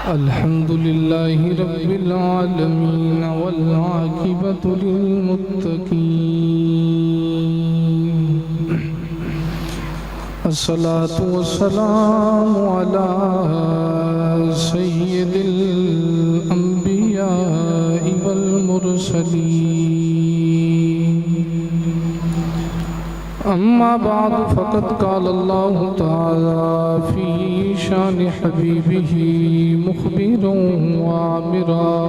الحمد لله رب العالمين والعاقبة للمتقين الصلاة والسلام على سيد الأنبياء والمرسلين أما بعد فقد قال الله تعالى في شان حبيبه مخبرا وعامرا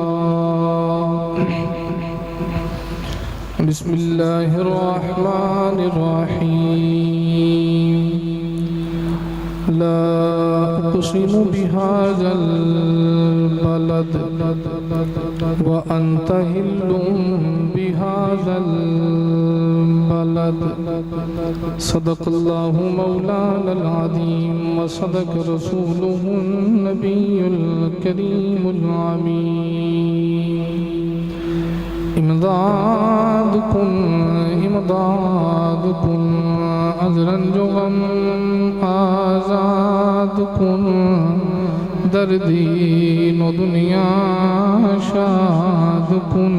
بسم الله الرحمن الرحيم لا أقسم بهذا البلد وأنت حل بهذا البلد صدق الله مولانا العظيم وصدق رسوله النبي الكريم العميد امدادكم عذرا جغم آزادكم دردین و دنیا شادکن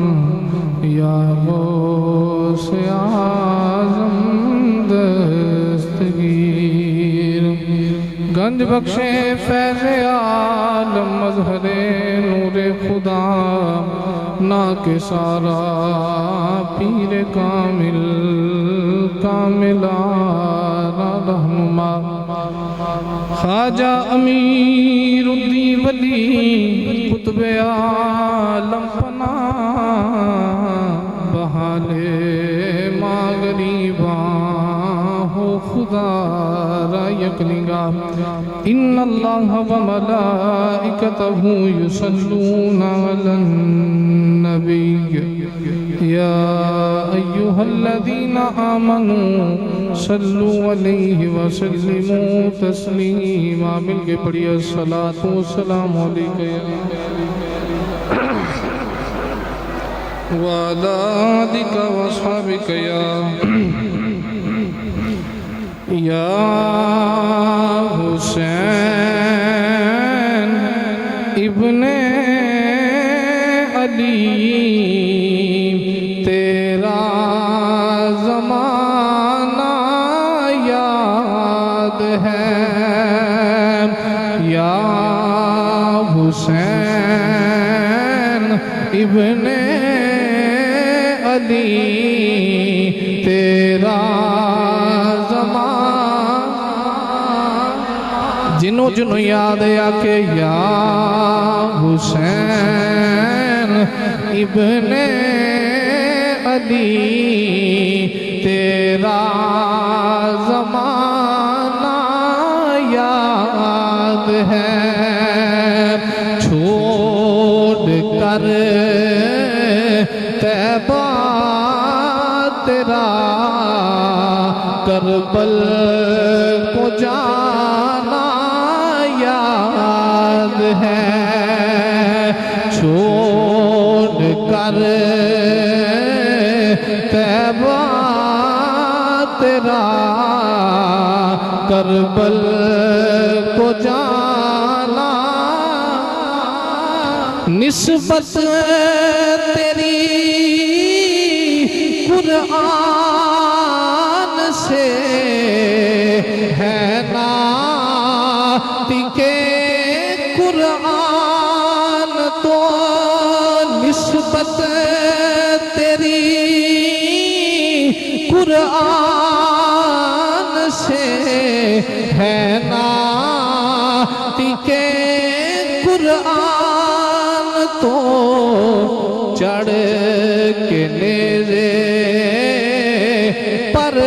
یا غوث اعظم دستگیر گنج بخشے فیض عالم مظہر نور خدا ناک سارا پیر کامل رہنما خواجہ امیر الدین ولی قطب عالم پناہ بحالے ماں غریباں ہو خدا را یقینگاہ ان اللہ و ملائکتہ یصلون علی النبی یا ایہا الذین آمنوا صلو علیہ وسلموا تسلیما مل کے پڑھئے الصلاة والسلام علیکہ وعلى آلك وأصحابك يا حسين ابن علی تیرا زمانہ یاد ہے یا حسین ابن علی تیرا زمانہ جنوں یاد آکے یا حسین ابن علی تیرا زمانہ یاد ہے چھوڑ کر طیبہ تیرا کربل کو جانا یاد ہے چھوڑ کر طیبہ تیرا کربل کو جانا نسبت تیری قرآن سے ہے نعت کے قرآن تو نسبت تیری قرآن سے ہے نعت کے قرآن تو چڑھ کے نیزے پر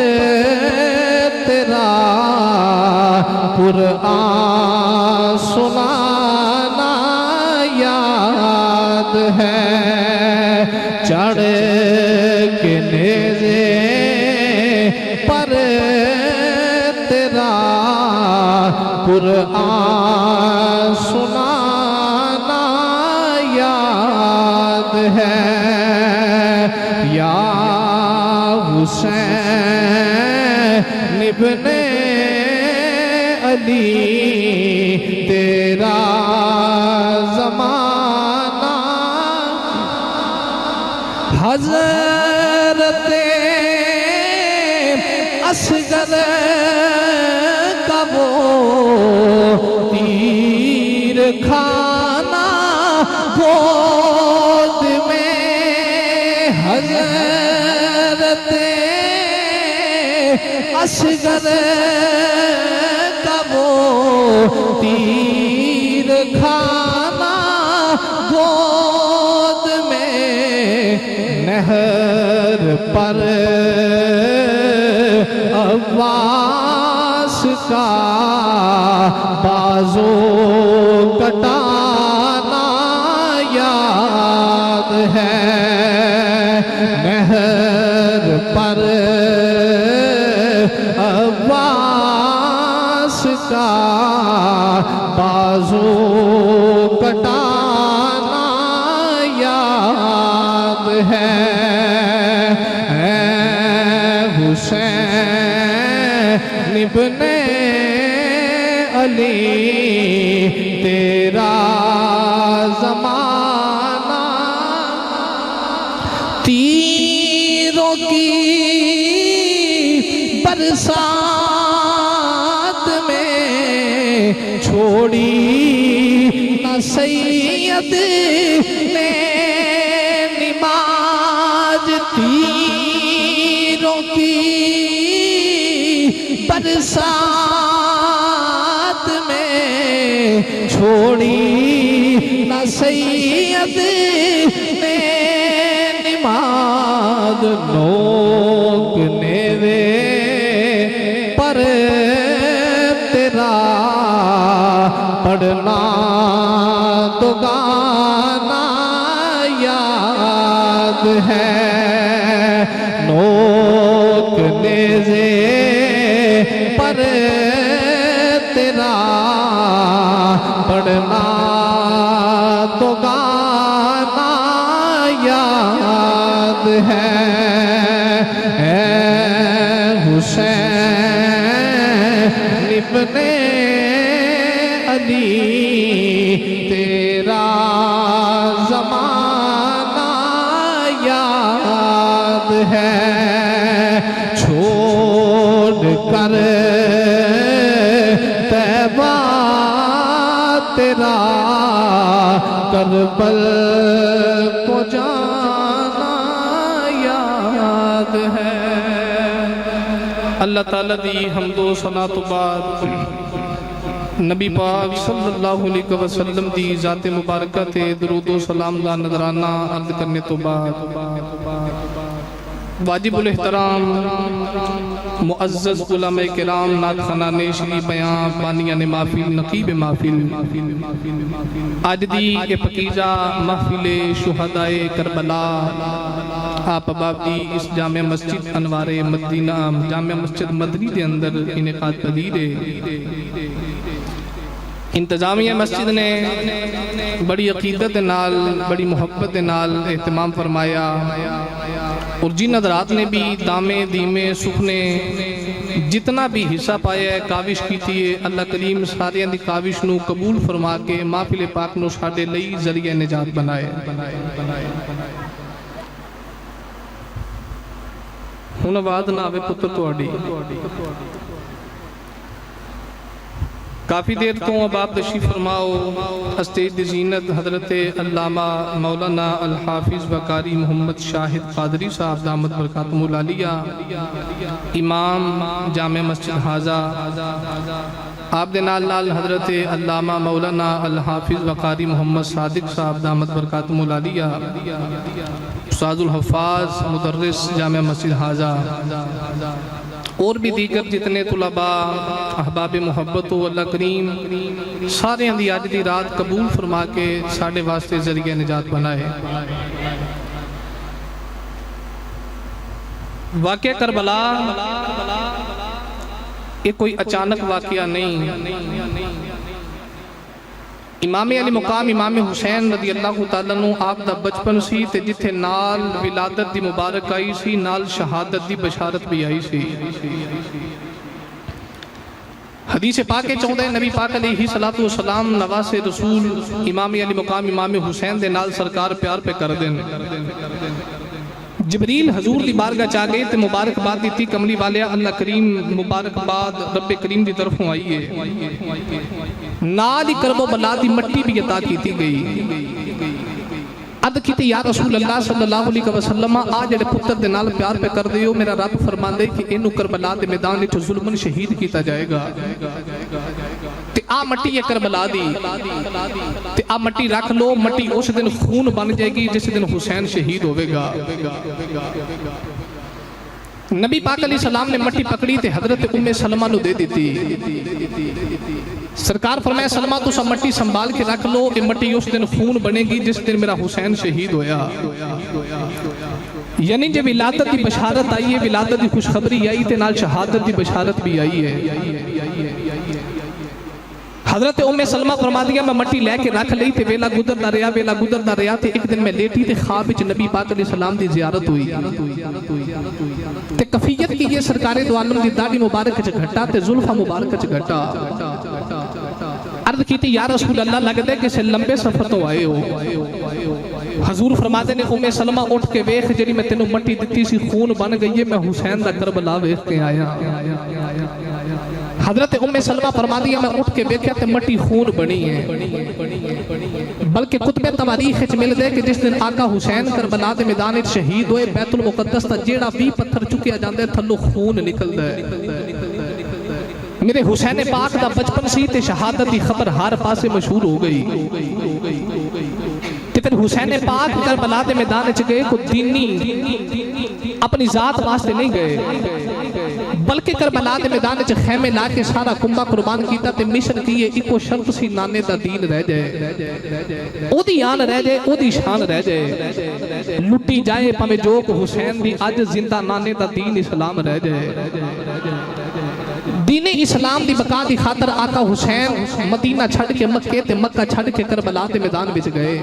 تیرا قرآن سنانا یاد ہے چڑھ کے نیزے پر تیرا قرآن سنانا یاد ہے یا حسین ابن علی تیرا حضرت اصغر کا وہ تیر کھانا گود میں، حضرت اصغر کا وہ تیر کھانا گود میں، نہر پر عباس کا بازو کٹانا یاد ہے، نہر پر عباس کا بازو کٹانا یاد ہے، حسین ابن علی تیرا زمانہ تیروں کی برسات میں چھوڑی نہ سید نے نماز، تیروں کی برسات میں چھوڑی نہ سید نے نماز، نوکنے دے پر تیرا پڑھنا تو گانا یاد ہے، نوک نیزے پر تیرا پڑھنا تو گانا یاد ہے، اے حسین ابن علی تیرا زمانہ یاد ہے، چھوڑ کر طیبہ تیرا کربل کو جانا یاد ہے۔ اللہ تعالیٰ دی حمد و ثنا تو بعد نبی پاک صلی اللہ علیہ وسلم دی ذات مبارکہ تے درود و سلام دا نظرانہ عرض کرنے تو بعد واجب الاحترام معزز علماء کرام، نعت خوانان شریف بیان، بانیان محفل، نقیب محفل، آج دی کے پکیزہ محفل شہدائے کربلا آپ اباب دی اس جامع مسجد انوار مدینہ جامع مسجد مدنی دے اندر انعقاد پذیر ہے۔ انتظامیہ مسجد نے بڑی عقیدت نال، بڑی محبت نال اہتمام فرمایا، اور جن حضرات نے بھی دامے دیمے سکھنے جتنا بھی حصہ پایا ہے، کاوش کی تھی، اللہ کریم سارے دی کاوش نو قبول فرما کے محفل پاک نو ساڈے لئی ذریعہ نجات بنائے۔ ہن آواز نہ آوے پتر تواڈی، کافی دیر تو اب آپ تشریف فرماؤ اسٹیج دی زینت حضرت علامہ مولانا الحافظ وقاری محمد شاہد قادری صاحب دامت برکاتہم العالیہ، امام جامع مسجد حاضہ، آپ دے نال نال حضرت علامہ مولانا الحافظ وقاری محمد صادق صاحب دامت برکاتہم العالیہ، استاد الحفاظ مدرس جامع مسجد حاضہ، اور بھی دیگر جتنے طلباء احباب محبت و اللہ کریم سارے دی آج دی رات قبول فرما کے ساڑھے واسطے ذریعہ نجات بنائے۔ واقعہ کربلا یہ کوئی اچانک واقعہ نہیں، امام علی مقام امام حسین رضی اللہ تعالیٰ عنہ آپ دا بچپن سی تے جتھے نال ولادت دی مبارک آئی سی، نال شہادت دی بشارت بھی آئی سی۔ حدیث پاک چوندے نبی پاک علیہ السلام نواز رسول امام علی مقام امام حسین دے نال سرکار پیار پہ کر دیں، جبریل حضور دی بارگاہ چاہ گئے تے مبارکباد دیتی کملی والیا اللہ کریم مبارکباد رب کریم دی طرفوں آئیے نال ہی کرب و بلا دی مٹی بھی عطا کیتی گئی عرض کیتے یا رسول اللہ صلی اللہ علیہ وسلم آج جڑے پتر دے نال پیار پہ کر دیو میرا رب فرماندے کہ اینو کربلا دے میدان وچ ظلمن شہید کیتا جائے گا تے آ مٹی ہے کربلا دی تے آ مٹی رکھ لو مٹی اس دن خون بن جائے گی جس دن حسین شہید ہوئے گا نبی پاک علیہ السلام نے مٹی پکڑی تے حضرت ام سلمہ نو دے دیتی سرکار فرمایا سلمہ تو سب مٹی سنبھال کے رکھ لو یہ مٹی اس دن خون بنے گی جس دن میرا حسین شہید ہویا یعنی جب ولادت کی بشارت آئی ہے ولادت کی خوشخبری آئی تے نال شہادت کی بشارت بھی آئی ہے حضرت ام سلمہ فرما دیا میں مٹی لے کے رکھ لئی تے ویلا گزردا رہیا تے ایک دن میں لیٹی تے خواب وچ نبی پاک علیہ السلام دی زیارت ہوئی تے کفیت کی یہ سرکار دو عالم دی داڑھی مبارک وچ گھٹا تے زلفاں مبارک وچ گھٹا عرض کیتی یا رسول اللہ لگدے کہ سے لمبے سفر تو آئے ہو حضور فرماتے نے ام سلمہ اٹھ کے ویکھ جڑی میں تینوں مٹی دتی سی خون بن گئی ہے میں حسین دا کربلا ویکھ کے آیا حضرت ام سلمہ فرما دیا میں اٹھ کے بیکھیا تے مٹی خون بنی ہے بلکہ کتب تواریخ وچ مل دے کہ جس دن آقا حسین کربلا دے میدان وچ شہید ہوئے بیت المقدس تا جیڑا بھی پتھر چکیا جاندے تھلو خون نکلدا ہے میرے حسین پاک دا بچپن سی تے شہادت دی خبر ہر پاسے مشہور ہو گئی تے پھر حسین پاک کربلا دے میدان وچ گئے کو دینی اپنی ذات واسطے نہیں گئے بلکہ کربلا دے میدان وچ خیمے لا کے سارا کنبہ قربان کیتا تے مشن کیے ایکو شرط سی نانے دا دین رہ جائے او دی آن رہ جائے او دی شان رہ جائے لٹی جائے پامے جو کو حسین دی آج زندہ نانے دا دین اسلام رہ جائے دین اسلام دی بقا دی خاطر آقا حسین مدینہ چھڑ کے مکے تے مکہ چھڑ کے کربلا دے میدان وچ گئے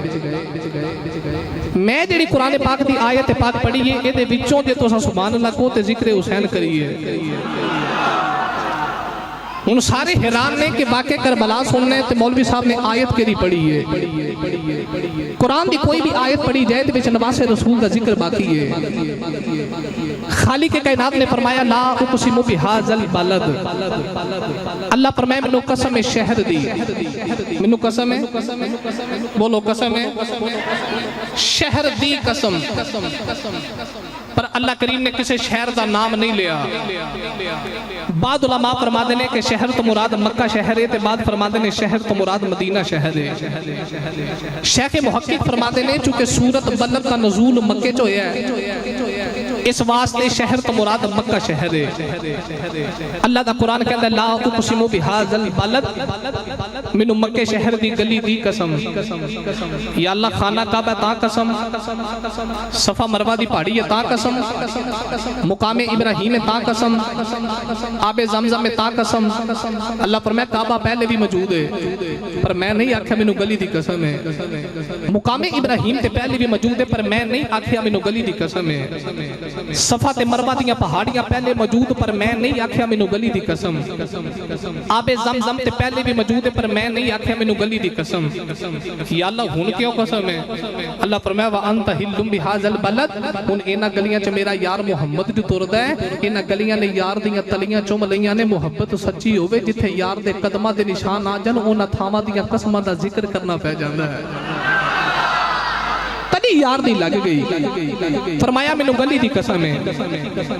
میں جڑی قرآن پاک دی آیت پاک پڑھی ہے اے دے وچوں جے تساں سبحان اللہ کو تے ذکر حسین کریے ان سارے حیران نے کہ واقع کربلا سننے تے مولوی صاحب نے آیت کیری پڑھی ہے قرآن دی کوئی بھی آیت پڑھی جائے تے وچ نواز رسول دا ذکر باقی ہے خالق کائنات نے فرمایا لا اقسم بہذا البلد اللہ فرمایا منو قسم ہے شہر دی منو قسم ہے بولو قسم ہے شہر دی قسم پر اللہ کریم نے کسی شہر دا نام نہیں لیا بعد علماء فرما دینے کہ شہر تو مراد مکہ شہر ہے تے بعد فرما دینے شہر تو مراد مدینہ شہر ہے شیخ محقق فرما دینے چونکہ سورت بلد کا نزول مکہ جو ہے اس واسطے شہر تو مراد مکہ شہر ہے اللہ دا قرآن کہتا ہے لا اقسم بہذا البلد منو مکہ شہر دی گلی دی قسم یا اللہ خانہ کعبہ تا قسم صفا مروہ دی پہاڑی ہے تا قسم مقام ابراہیم تا قسم آب زمزم میں تا قسم اللہ فرمائے کعبہ پہلے بھی موجود ہے پر میں نہیں آکھیا منو گلی دی قسم ہے مقام ابراہیم تے پہلے بھی موجود ہے پر میں نہیں آکھیا منو گلی دی قسم ہے صفا تے مروہ دیاں پہاڑیاں پہلے موجود پر میں نہیں آکھیا منو گلی دی قسم آب زمزم تے پہلے بھی موجود ہے پر میں نہیں آکھیا منو گلی دی قسم یا اللہ ہن کیوں قسم ہے اللہ فرمایا وانت حل بہذا البلد ان اینا گلیاں چ میرا یار محمد جو تردا ہے اینا گلیاں نے یار دیاں تلیاں چوم لیاں نے محبت سچی ہوے جتھے یار دے قدماں دے نشان آ جان انہاں تھاواں دیاں قسماں دا ذکر کرنا پہ جاندا ہے تلی یار دی لگ گئی فرمایا مینوں گلی دی قسم ہے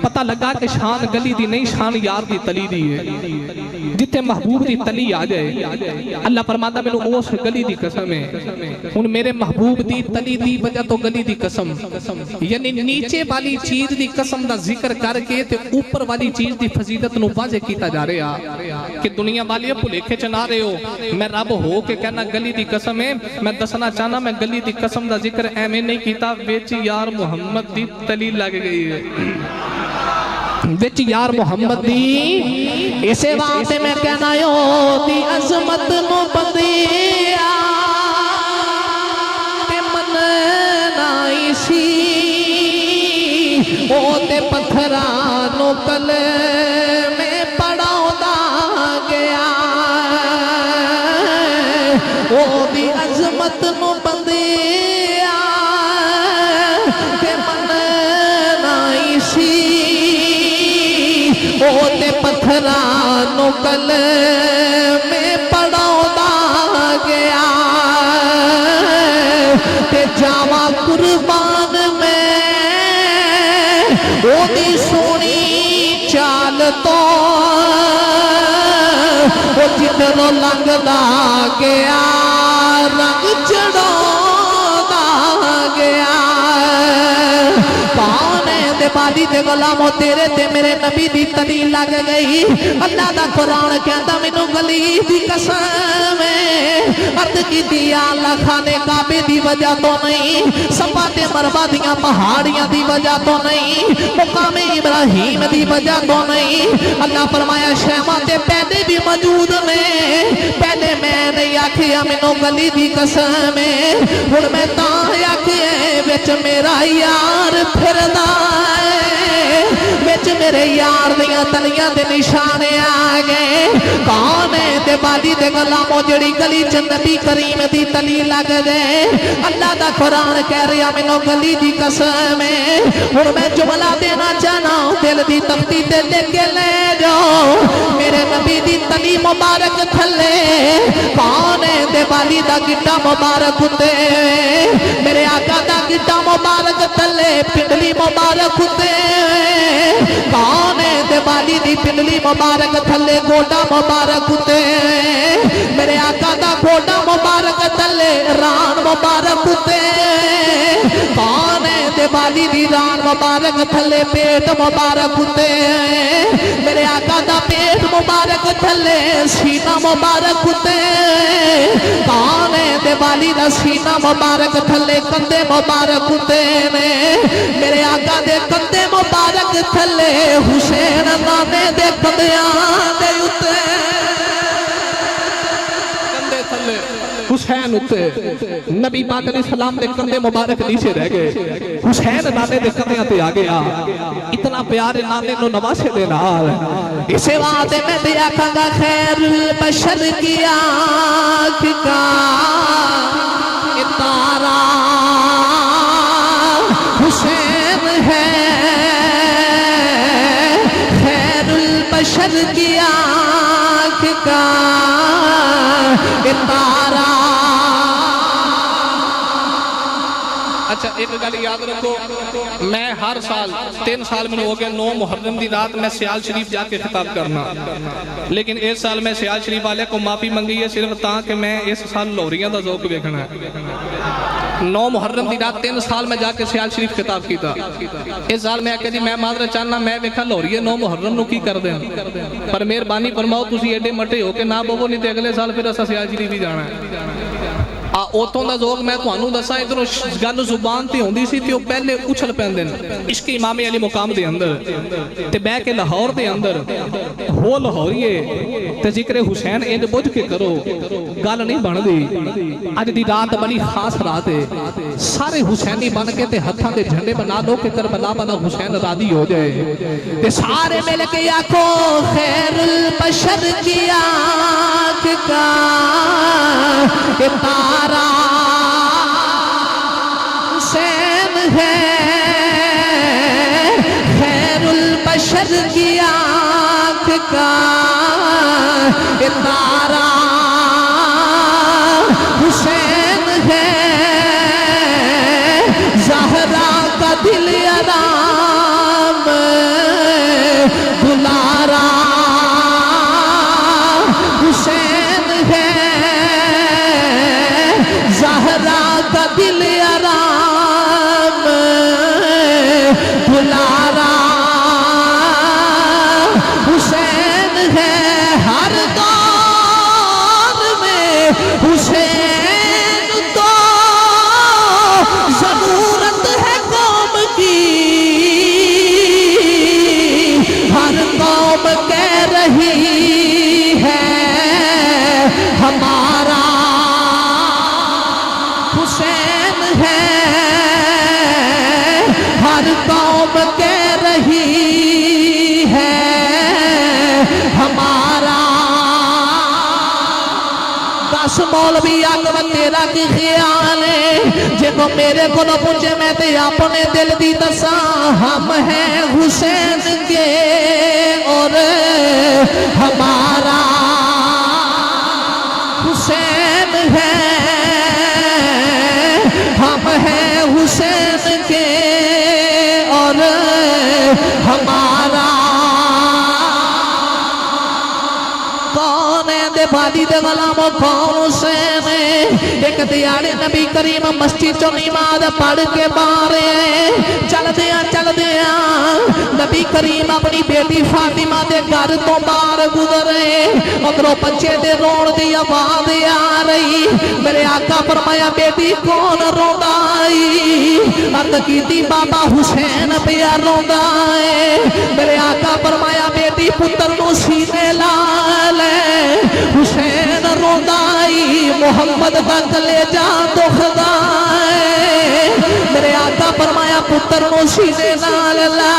پتہ لگا کہ شان گلی دی نہیں شان یار دی تلی دی ہے جتھے محبوب دی تلی آ جائے اللہ فرماتا مینوں اس گلی دی قسم ہے ان میرے محبوب دی تلی دی وجہ تو گلی دی قسم یعنی نیچے والی چیز دی قسم دا ذکر کر کے تے اوپر والی چیز دی فضیلت نو واضح کیتا جا رہا کہ دنیا والی بھلیکھے چنا رہے ہو میں رب ہو کے کہنا گلی دی قسم ہے میں دسنا چاہنا میں گلی دی قسم دا ذکر ایویں نہیں کیتا وچ یار محمد دی تلی لگ گئی ہے وچ یار محمد دی اسے واسطے میں کہنا یو دی عظمت نو بندیا تے من نائی سی او تے پتھراں نو کلمے پڑھاوندا گیا او دی عظمت نو بندیا تے من پتھرانو کل میں پڑھاؤں گیا تے جاوا قربان میں اودی سونی چال تو وہ جدروں لنگدا گیا رنگ چڑھاؤں گیا پانے دے بالی دے غلاموں تیرے تے میرے نبی دی تلی لگ گئی اللہ دا قرآن کہتا مینوں گلی دی قسم عرض کی دیا اللہ خانے کعبے دی وجہ تو نہیں صفا تے مروا دیاں پہاڑیاں دی وجہ تو نہیں مقام ابراہیم دی وجہ تو نہیں اللہ فرمایا شیما تے پہلے بھی موجود میں پہلے میں نہیں آکھیا مینوں گلی دی قسم ہن میں تاں آکھیا وچ میرا یار پھردا وچ میرے یار دیاں تلیاں دے نشانے آ گئے کون ہے تے بالی دے غلاموں جڑی گلی چ نبی کریم دی تلی لگ گئے اللہ دا قرآن کہہ رہا مینوں گلی دی قسم ہے ہن میں جملہ دینا چاہنا دل دی تختی تے لکھ کے لے جاؤ میرے نبی دی تلی مبارک تھلے کون ہے تے بالی دا گڈا مبارک ہوتے میرے آقا دا گڈا مبارک تھلے پنڈلی مبارک ہوتے کون ہے تے بالی دی پنڈلی مبارک تھلے گوڈا مبارک ہوتے میرے آقا دا گوڈا مبارک تھلے ران مبارک ہوتے کون ہے تے بالی دی ران مبارک تھلے پیٹ مبارک ہوتے میرے آقا دا پیٹ مبارک تھلے سینہ مبارک ہوتے کون ہے تے بالی دا سینہ مبارک تھلے کندے مبارک ہوتے میرے آقا دے کندے مبارک تھلے حسین نامے دے کندیاں دے اتے کندے تھلے حسین اتے نبی پاک علیہ السلام دے کندے مبارک نیچے رہ گئے حسین نامے دے کندیاں تے آ گیا اتنا پیارے نامے نو نواسے دے نال اسے وعدے میں دیا کھنگا خیر البشر کی آنکھ کا اتارا حسین ہے خیر البشر کی آنکھ کا اتارا اچھا ایک گل یاد رکھو میں ہر سال 3 سال میں ہو گیا 9 محرم دی رات میں سیال شریف جا کے خطاب کرنا لیکن اس سال میں سیال شریف والے کو معافی منگی ہے صرف تاں کہ میں اس سال لوریاں دا ذوق دیکھنا ہے 9 محرم دی رات 3 سال میں جا کے سیال شریف خطاب کیتا اس سال میں کہا جی میں معذرت چاہنا میں دیکھا لوریے 9 محرم نو کی کر دیں پر مہربانی فرماؤ تسی ایڈے مٹے ہو کے نہ بوو نہیں تے اگلے سال پھر اسا سیال شریف ہی جانا ہے اوتوں دا ذوق میں تانوں دساں ادھروں گل زبان تے ہوندی سی تے او پہلے اچھل پیندے عشق امام علی مقام دے اندر تے بہ کے لاہور دے اندر ہو لاہوریے تے ذکر حسین انج بجھ کے کرو گل نہیں بندی اج دی رات بڑی خاص رات ہے سارے حسینی بن کے تے ہتھاں دے جھنڈے بنا لو کہ کربلا والا حسین راضی ہو جائے تے سارے مل کے آکھو خیر البشر کی آنکھ کا اتارا حسین ہے خیر البشر کی آنکھ کا اتارا حسین ہے زہرا کا دل آرام دلارا حسین ہے زہرا کا دل آرام دلارا حسین ہے ہر دور میں حسین تو ضرورت ہے قوم کی ہر قوم کہہ رہی ہے ہمارا حسین ہے ہر قوم کہہ رہی ہے ہمارا عباس مولوی اکبر تیرا کی خیال ہے جے کو میرے کو نہ پوچھے میں تے اپنے دل دی دسا ہم ہیں حسین کے اور ہمارا حسین ہے ہم ہیں حسین کے اور ہمارا کون ہے دے بھالی دے غلاموں کون حسین ہے ایک دیاڑے نبی کریم مسجد چو نماز پڑھ کے بارے چل دیا نبی کریم اپنی بیٹی فاطمہ دے گھر تو باہر گزرے اگروں بچے دے رون دی آواز آ رہی میرے آقا فرمایا بیٹی کون روندا ہے عرض کیتی بابا حسین پیا روندا ہے میرے آقا فرمایا بیٹی پتر نو سینے لا لے حسین روندا ہے محمد دا کلیجہ دکھدا ہے میرے آقا فرمایا پتر نو سینے نال لا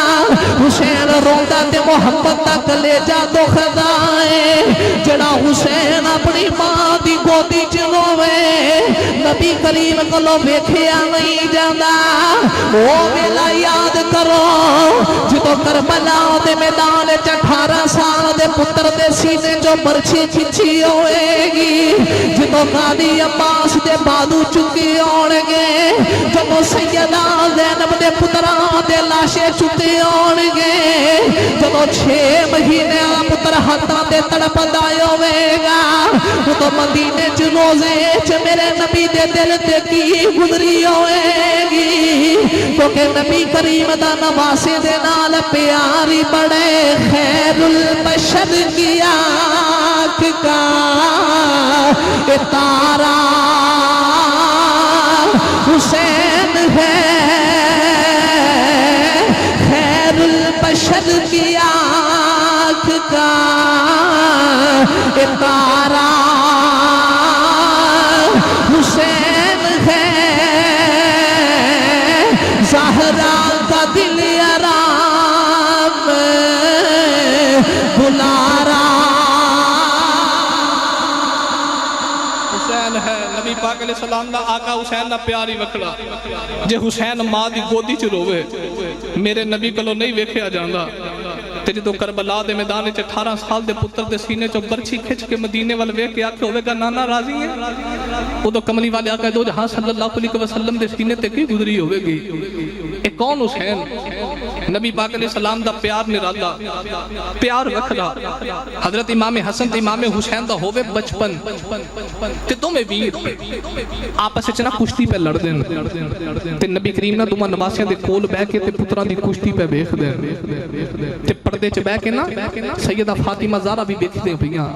حسین روندا تے محمد دا کلیجہ دکھدا ہے جڑا حسین اپنی ماں دی گودی چ روے نبی کریم کولوں ویکھیا نہیں جاندا او ویلا یاد کرو جدوں کربلا دے میدان وچ 18 سال دے پتر دے سینے چوں برچھی کھچی ہوئے گی جدوں قاضی عباس دے بازو چکی آن گے جدوں سیدہ زینب دے پتراں دے لاشے چکی آن گے جدوں 6 مہینے پتر ہاتھاں تے تڑپدا ہوے گا تو مدینے چ روزے چ میرے نبی دے دل تے کی گزری ہوے گی کیونکہ نبی کریم دا نواسے دے نال پیاری بڑے خیر البشر کی آنکھ کا تارا حسین ہے خیر البشر کی آنکھ کا تارا حسین ہے زہرا کا دل آرام بلارا حسین ہے نبی پاک علیہ السلام دا آقا حسین دا پیاری وکڑا جے حسین ماں دی گودی چ روے میرے نبی کلو نہیں ویکھیا جاندا تے جدوں کربلا دے میدان وچ 18 سال دے پتر دے سینے چوں برچھی کھچ کے مدینے ول ویکھ کے آکھے ہوے گا نانا راضی ہے اودوں کملی والے آقا دو جہاں صلی اللہ علیہ وسلم دے سینے تے کی گزری ہوے گی اے کون حسین نبی پاک علیہ السلام دا پیار نرالا پیار وکھرا حضرت امام حسن تے امام حسین دا ہوے بچپن تے دوویں ویر آپس وچ نہ کشتی پہ لڑ دین تے نبی کریم نہ دوواں نواسیاں دے کول بیٹھ کے تے پتراں دی کشتی پہ ویکھ دین تے پردے چ بیٹھ کے نا سیدہ فاطمہ زہرا بھی ویکھدے پیاں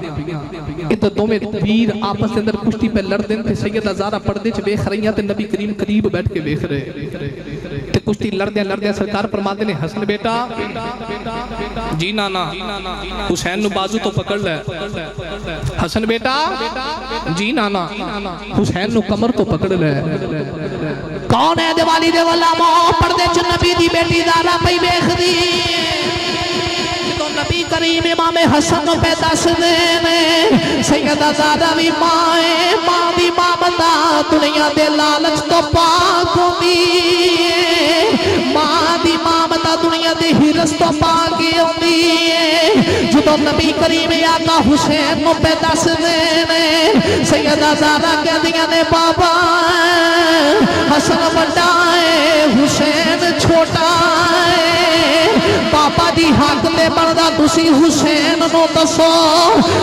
اے تے دوویں ویر آپس دے اندر کشتی پہ لڑ دین تے سیدہ زہرا پردے چ ویکھ رہیاں تے نبی کریم قریب بیٹھ کے ویکھ رہے تے کشتی لڑدے سرکار فرماندے نے حسن بیٹا جی نانا حسین نو بازو تو پکڑ لے حسن بیٹا جی نانا حسین نو کمر تو پکڑ لے کون ہے دیوالی دے غلاموں پردے چ نبی دی بیٹی زہرا پئی ویکھدی تو نبی کریم امام حسن نو پہ دس دینے سیدہ زہرا بھی ماں دی مامتا دنیا دے لالچ تو پاک ہوندی ماں دی مامتا دنیا دے ہرس تو پاک ہوندی جدوں نبی کریم آقا حسین نو پہ دس دینے سیدہ زہرا کہدیاں نے بابا حسن بڑا ہے حسین چھوٹا ہے پاپا دی حق تے بندا تسی حسین نو دسو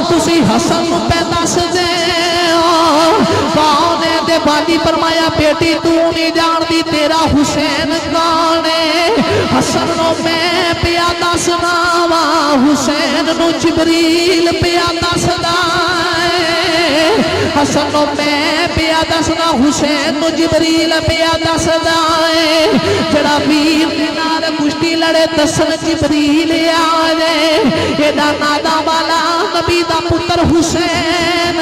تسی حسن نو پہ دس دے کون ہے دے بالی فرمایا بیٹی تو نہیں جان دی تیرا حسین کون ہے حسن نو میں پیا دسنا وا حسین نو جبریل پیا دسدا حسن نو میں پیا دسنا حسین نو جبریل پیا دسدا جڑا ویر دے نال کشتی لڑے دسن جبریل آ جائے ایڈا نادا والا نبی دا پتر حسین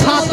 7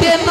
3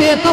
3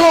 2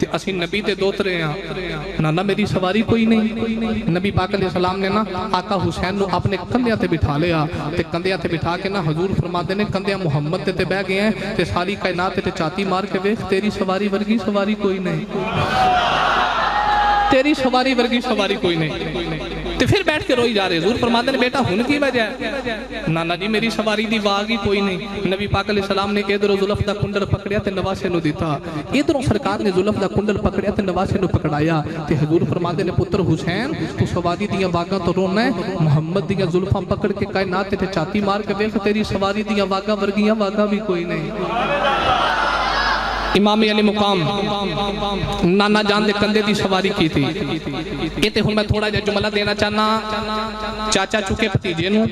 تے اسی نبی تے دوترے ہیں نانا میری سواری کوئی نہیں. نبی پاک علیہ السلام نے نا آقا حسین نو اپنے کندھیاں تے بٹھا لیا تے کندھیاں تے بٹھا کے نا حضور فرماتے نے کندھیاں محمد تے بہ گئے ہیں تے ساری کائنات تے چاتی مار کے ویکھ تیری سواری ورگی سواری کوئی نہیں, تیری سواری ورگی سواری کوئی نہیں. تے پھر بیٹھ کے روئی جا رہے. حضور فرماتے نے بیٹا ہن کی وجہ ہے؟ نانا جی میری سواری دی واگ ہی کوئی نہیں. نبی پاک علیہ السلام نے ادھروں زلف دا کنڈل پکڑیا تے نواسے نو دیتا, ادھروں سرکار نے زلف دا کنڈل پکڑیا تے نواسے نو پکڑایا تے حضور فرماتے نے پتر حسین تو سواری دیاں واگاں تو رونا ہے, محمد دیاں زلفاں پکڑ کے کائنات تے چاتی مار کے ویکھ تیری سواری دیاں واگاں ورگیاں واگاں بھی کوئی نہیں. امام علی مقام نانا جان دے کندھے دی سواری کی تھی. یہ تے ہن میں تھوڑا جا جملہ دینا چاہنا. چاچا چکے بھتیجے نو,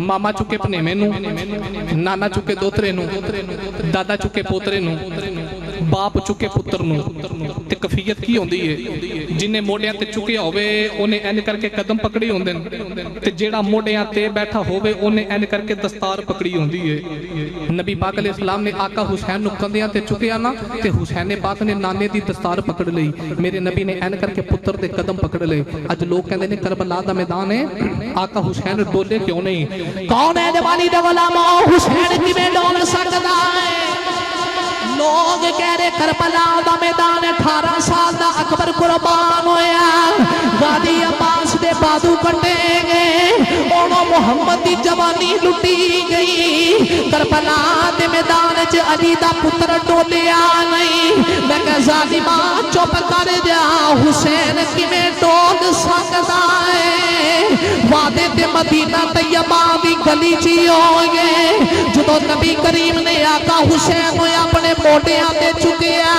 ماما چکے پنیمے نو, نانا چکے دوترے نو, دادا چکے پوترے نو, باپ چکے پتر نو. تے کفیت کی ہوندی ہے جنہیں موڑیاں تے چکیا ہوئے انہیں این کر کے قدم پکڑی ہوندے تے جیڑا موڑیاں تے بیٹھا ہوئے انہیں این کر کے دستار پکڑی ہوندی ہے. نبی پاک علیہ السلام نے آقا حسین نو کندھیاں تے چکیا نا تے حسین پاک نے نانے دی دستار پکڑ لئی. میرے نبی نے این کر کے پتر دے قدم پکڑ لے. اج لوگ کہندے نے کربلا دا میدان ہے آقا حسین ڈولے کیوں نہیں؟ کون ہے دیوانی دے غلام حسین کیویں ڈول سکدا ہے؟ لوگ کہہ رہے کربلا دا میدان 18 سال دا اکبر قربان ہویا, غازی عباس دے بازو کٹے گئے, انہوں محمد دی جوانی لٹی گئی. کربلا دے میدان چ علی دا پتر ڈولیا نہیں. میں کہ ظالما چپ کر جا, حسین کیویں ڈول سکدا ہے؟ وعدے تے مدینہ طیبہ دی گلی چ ہوئے جدوں نبی کریم نے آقا حسین ہوئے اپنے موٹیاں تے چکیا.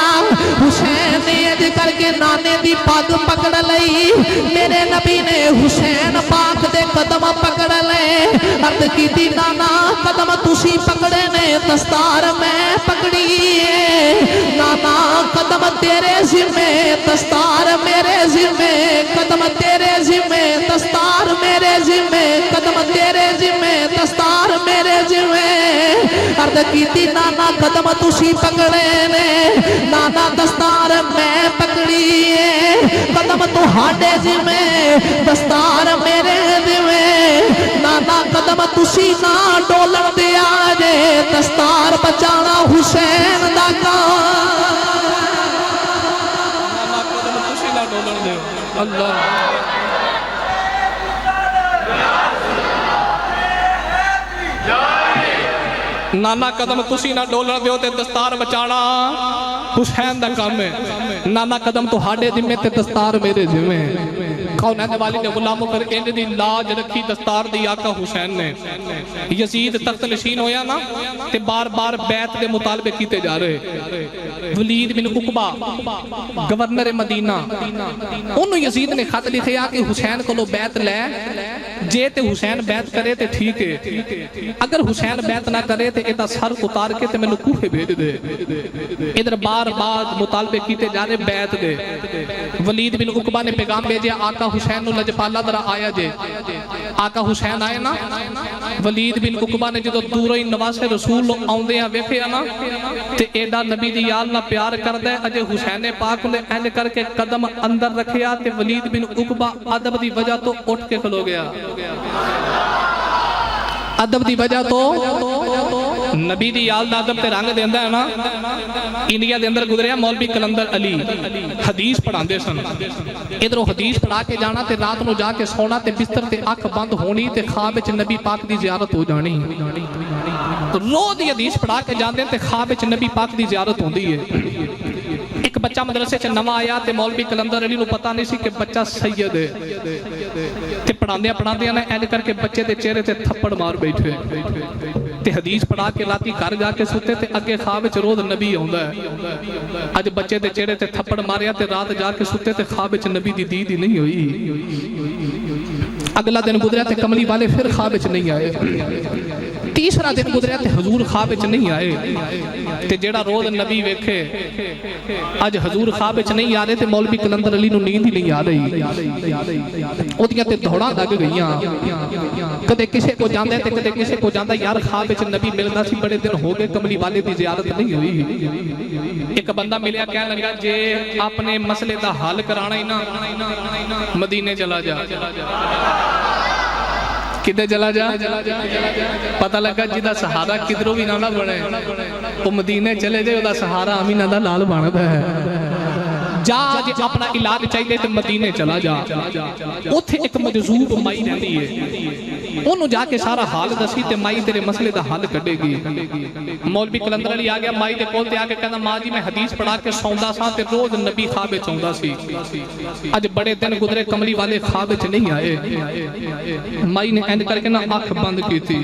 حسین نے اج کر کے نانے دی پگ پکڑ لئی. میرے نبی نے حسین پاک دے قدم پکڑ لے. عرض کیتی نانا قدم تسی پکڑے نے دستار میں پکڑی ہے. نانا قدم تیرے ذمے دستار میرے ذمے, قدم تیرے ذمے دستار میرے ذمے, قدم تیرے ذمے دستار میرے ذمے. عرض کیتی نانا قدم تسی پکڑے نے, نانا دستار میں پکڑی ہے. قدم تہاڈے ذمے دستار میرے ذمے. نانا قدم تسی نہ ڈولن دیا جے, دستار بچانا حسین دا کام. نانا قدم تسی نہ ڈولن دیو. اللہ نانا قدم تسی نہ ڈولن دیو تے دستار بچانا حسین دا کام ہے. نانا قدم تو ہاڑے ذمے تے دستار میرے ذمے. کونین والی نے غلاموں پر انج دی لاج رکھی دستار دی آقا حسین نے. یزید تخت نشین ہویا نا تے بار بار بیعت دے مطالبے کیتے جا رہے. ولید بن عقبہ گورنر مدینہ, انہوں یزید نے خط لکھیا کہ حسین کو لو بیعت لے, جے تے حسین بیعت کرے تے ٹھیک ہے, اگر حسین بیعت نہ کرے تے ایدہ سر اتار کے تے میں نے کوفے بھیج دے. ادھر بار بار مطالبے کیتے جا رہے بیعت دے. ولید بن عقبہ نے پیغام بھیجے آقا حسین نو لجپالا درہ آیا جے. آقا حسین آئے نا, ولید بن عقبہ نے جدو دوروں نواز رسول آؤندے ہیں ویکھے نا تے ایڈا نبی دی یال نہ پیار کر دے. اجے حسین پاک نے این کر کے قدم اندر رکھیا تے ولید بن عقبہ ادب دی وجہ تو اٹھ کے کھلو گیا. ادب دی وجہ تو نبی دی یال دا ادب تے رنگ دیندہ ہے نا. انڈیا دے اندر گزریا مولوی کلندر علی حدیث پڑھاندے سن. ادھروں حدیث پڑھا کے جانا تے رات نو جا کے سونا تے بستر تے اکھ بند ہونی تے خواب وچ نبی پاک دی زیارت ہو جانی. روز دی حدیث پڑھا کے جاندے تے خواب وچ نبی پاک دی زیارت ہوندی ہے. ایک بچہ مدرسے سے نواں آیا تے مولوی کلندر علی نو پتہ نہیں سی کہ بچہ سید ہے تے پڑھاندیاں نے این کر کے بچے دے چہرے تے تھپڑ مار بیٹھے تے حدیث پڑھا کے راتی گھر جا کے ستے تے اگے خواب وچ روز نبی آوندا ہے. اج بچے دے چہرے تے تھپڑ ماریا تے رات جا کے ستے تے خواب وچ نبی دی دید ہی نہیں ہوئی. اگلا دن گزریا تے کملی والے پھر خواب وچ نہیں آئے. تیسرا دن گزریا تے حضور خواب وچ نہیں آئے تے جیڑا روز نبی ویکھے اج حضور خواب وچ نہیں آ رہے تے مولوی کلندر علی نو نیند ہی نہیں آ رہی اودیاں تے دوڑاں لگ گئیاں کدے کسے کو جاندا تے کدے کسے کو جاندا یار خواب وچ نبی ملدا سی بڑے دن ہو گئے کملی والے دی زیارت نہیں ہوئی ایک بندہ ملیا کہنے لگا جے اپنے مسئلے دا حل کرانا ہی نا مدینے چلا جا کدے چلا جا پتہ لگا جدا سہارا کدھروں بھی نہ بنے وہ مدینے چلے جائے دا سہارا آمینہ دا لال بنتا ہے جا جے اپنا علاج چاہیے تو مدینے چلا جا اتھے ایک مجذوب مائی رہتی ہے انہوں جا کے سارا حال دسی تے مائی تیرے مسئلے دا حل کٹے گی مولوی کلندر علی آ گیا مائی دے کول تے آ کے کہنا ماں جی میں حدیث پڑھا کے سوندا سا تے روز نبی خواب وچ آوندا سی اج بڑے دن گزرے کملی والے خواب وچ نہیں آئے مائی نے اینڈ کر کے نا اکھ بند کی تھی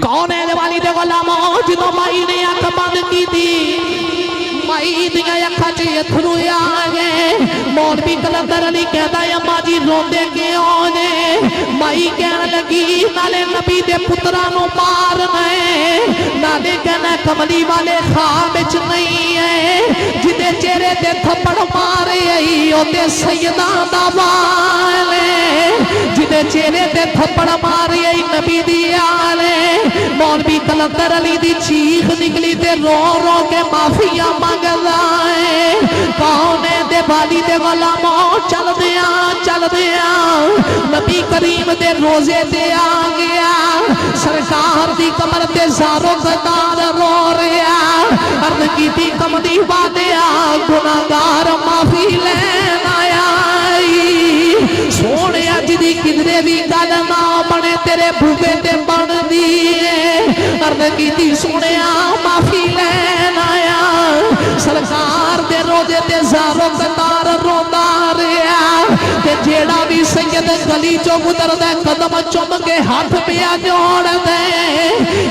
کون ہے والی دے غلاموں جدوں مائی نے اکھ بند کی تھی مائی دیاں اکھاں چ اتھرو آ گئے مولوی کلندر علی کہدا ہے اماں جی روندے کیوں نے مائی کہنے لگی نالے نبی دے پتراں نو مارنا ہے نالے کہنا کملی والے خواب وچ نہیں ہے جدے چہرے تے تھپڑ مارے آئی اوتے سیداں دا وال جدے چہرے تے تھپڑ مارے آئی نبی دی آلے مولوی کلندر علی دی چیخ نکلی تے رو رو کے معافیاں مانگدا ہے کون ہے دے والی دے غلاموں چل دیا نبی کریم دے روزے تے آ گیا سرکار دی کمر تے زارو قطار رو رہا عرض کی تھی کمدی وعدیا گناہگار معافی لین آیا سونے اج دی کدرے بھی گل نہ بنے تیرے بھوگے تے بن دیئے عرض کی تھی سونے معافی لین آیا سرکار دے روزے تے زارو قطار روندا رہا تے جیڑا بھی سید گلی چو گزر دے قدم چم کے ہاتھ پیا جوڑ دے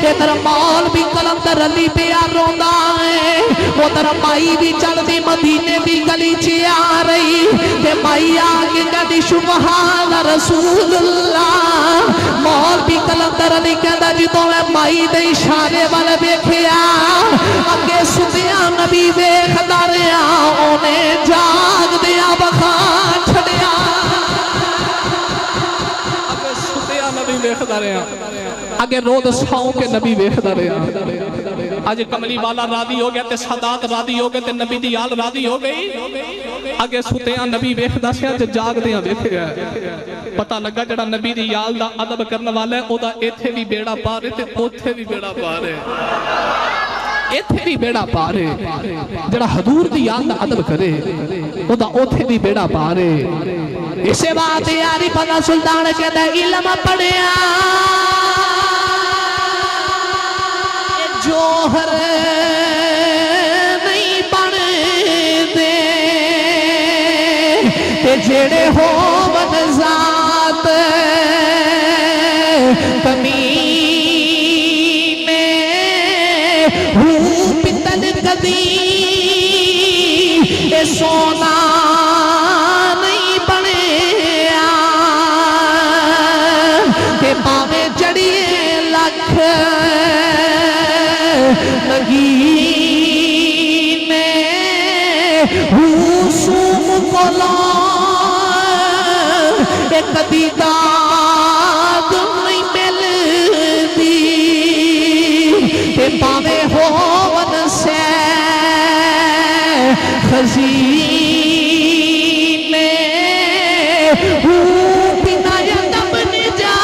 ادھر مولوی کلندر علی پیا روندا ہے ادھر مائی بھی چل دی مدینے دی گلی چ آ رہی تے مائی آگے کہدی سبحان رسول اللہ مولوی کلندر علی کہدا جدوں میں مائی دے اشارے وال ویکھیا اگے ستیا نبی ویکھدا رہیا اونے جاگ دیا بخا چھڑیا اگے ستیا نبی ویکھدا رہیا اگے رود ساؤں کے نبی ویکھدا رہیا آج کملی والا راضی ہو گیا تے سادات راضی ہو گئے تے نبی دی آل راضی ہو گئی اگے ستیاں نبی ویکھدا سیا تے جاگ دیاں ویکھیا پتہ لگا جڑا نبی دی آل دا ادب کرنے والا ہے او دا ایتھے بھی بیڑا پار ہے تے اوتھے بھی بیڑا پار ہے ایتھے بھی بیڑا پار ہے جڑا حضور دی آل دا ادب کرے او دا اوتھے بھی بیڑا پار ہے اسے بات یاری پتہ سلطان کہتا علم پڑھیا جوہر نہیں بن دے تے جڑے ہو ون ذات کمینے ہو پتل کدی اے سونا نہیں بنیا تے پاویں چڑھیے لکھ نگینے حسوم کولا ایک دیداد نہیں ملدی کہ پاوے ہون سے خزینے بنا یدم نجا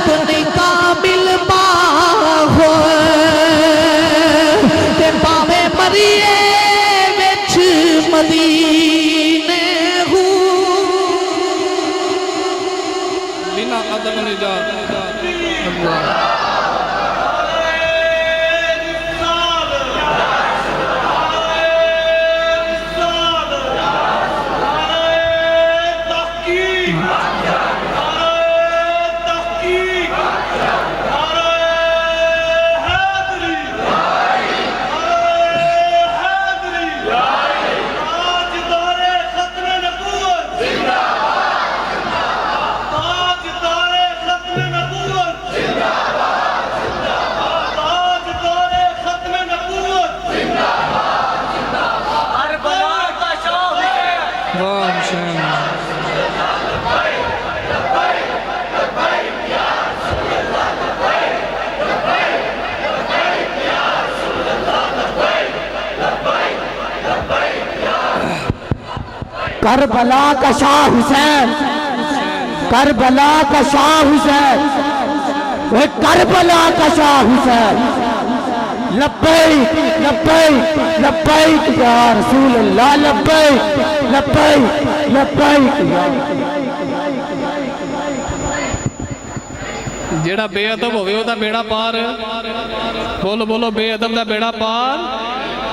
تنی قابل باہو تے پاوے مریے وچ مدینے ہو بنا قدم نجات اللہ کربلا کا شاہ حسین، کربلا کا شاہ حسین، وہ کربلا کا شاہ حسین، لبیک لبیک لبیک یا رسول اللہ، لبیک لبیک لبیک یا جیڑا بے ادب ہوئے وہ دا بیڑا پار، بولو بولو بے ادب دا بیڑا پار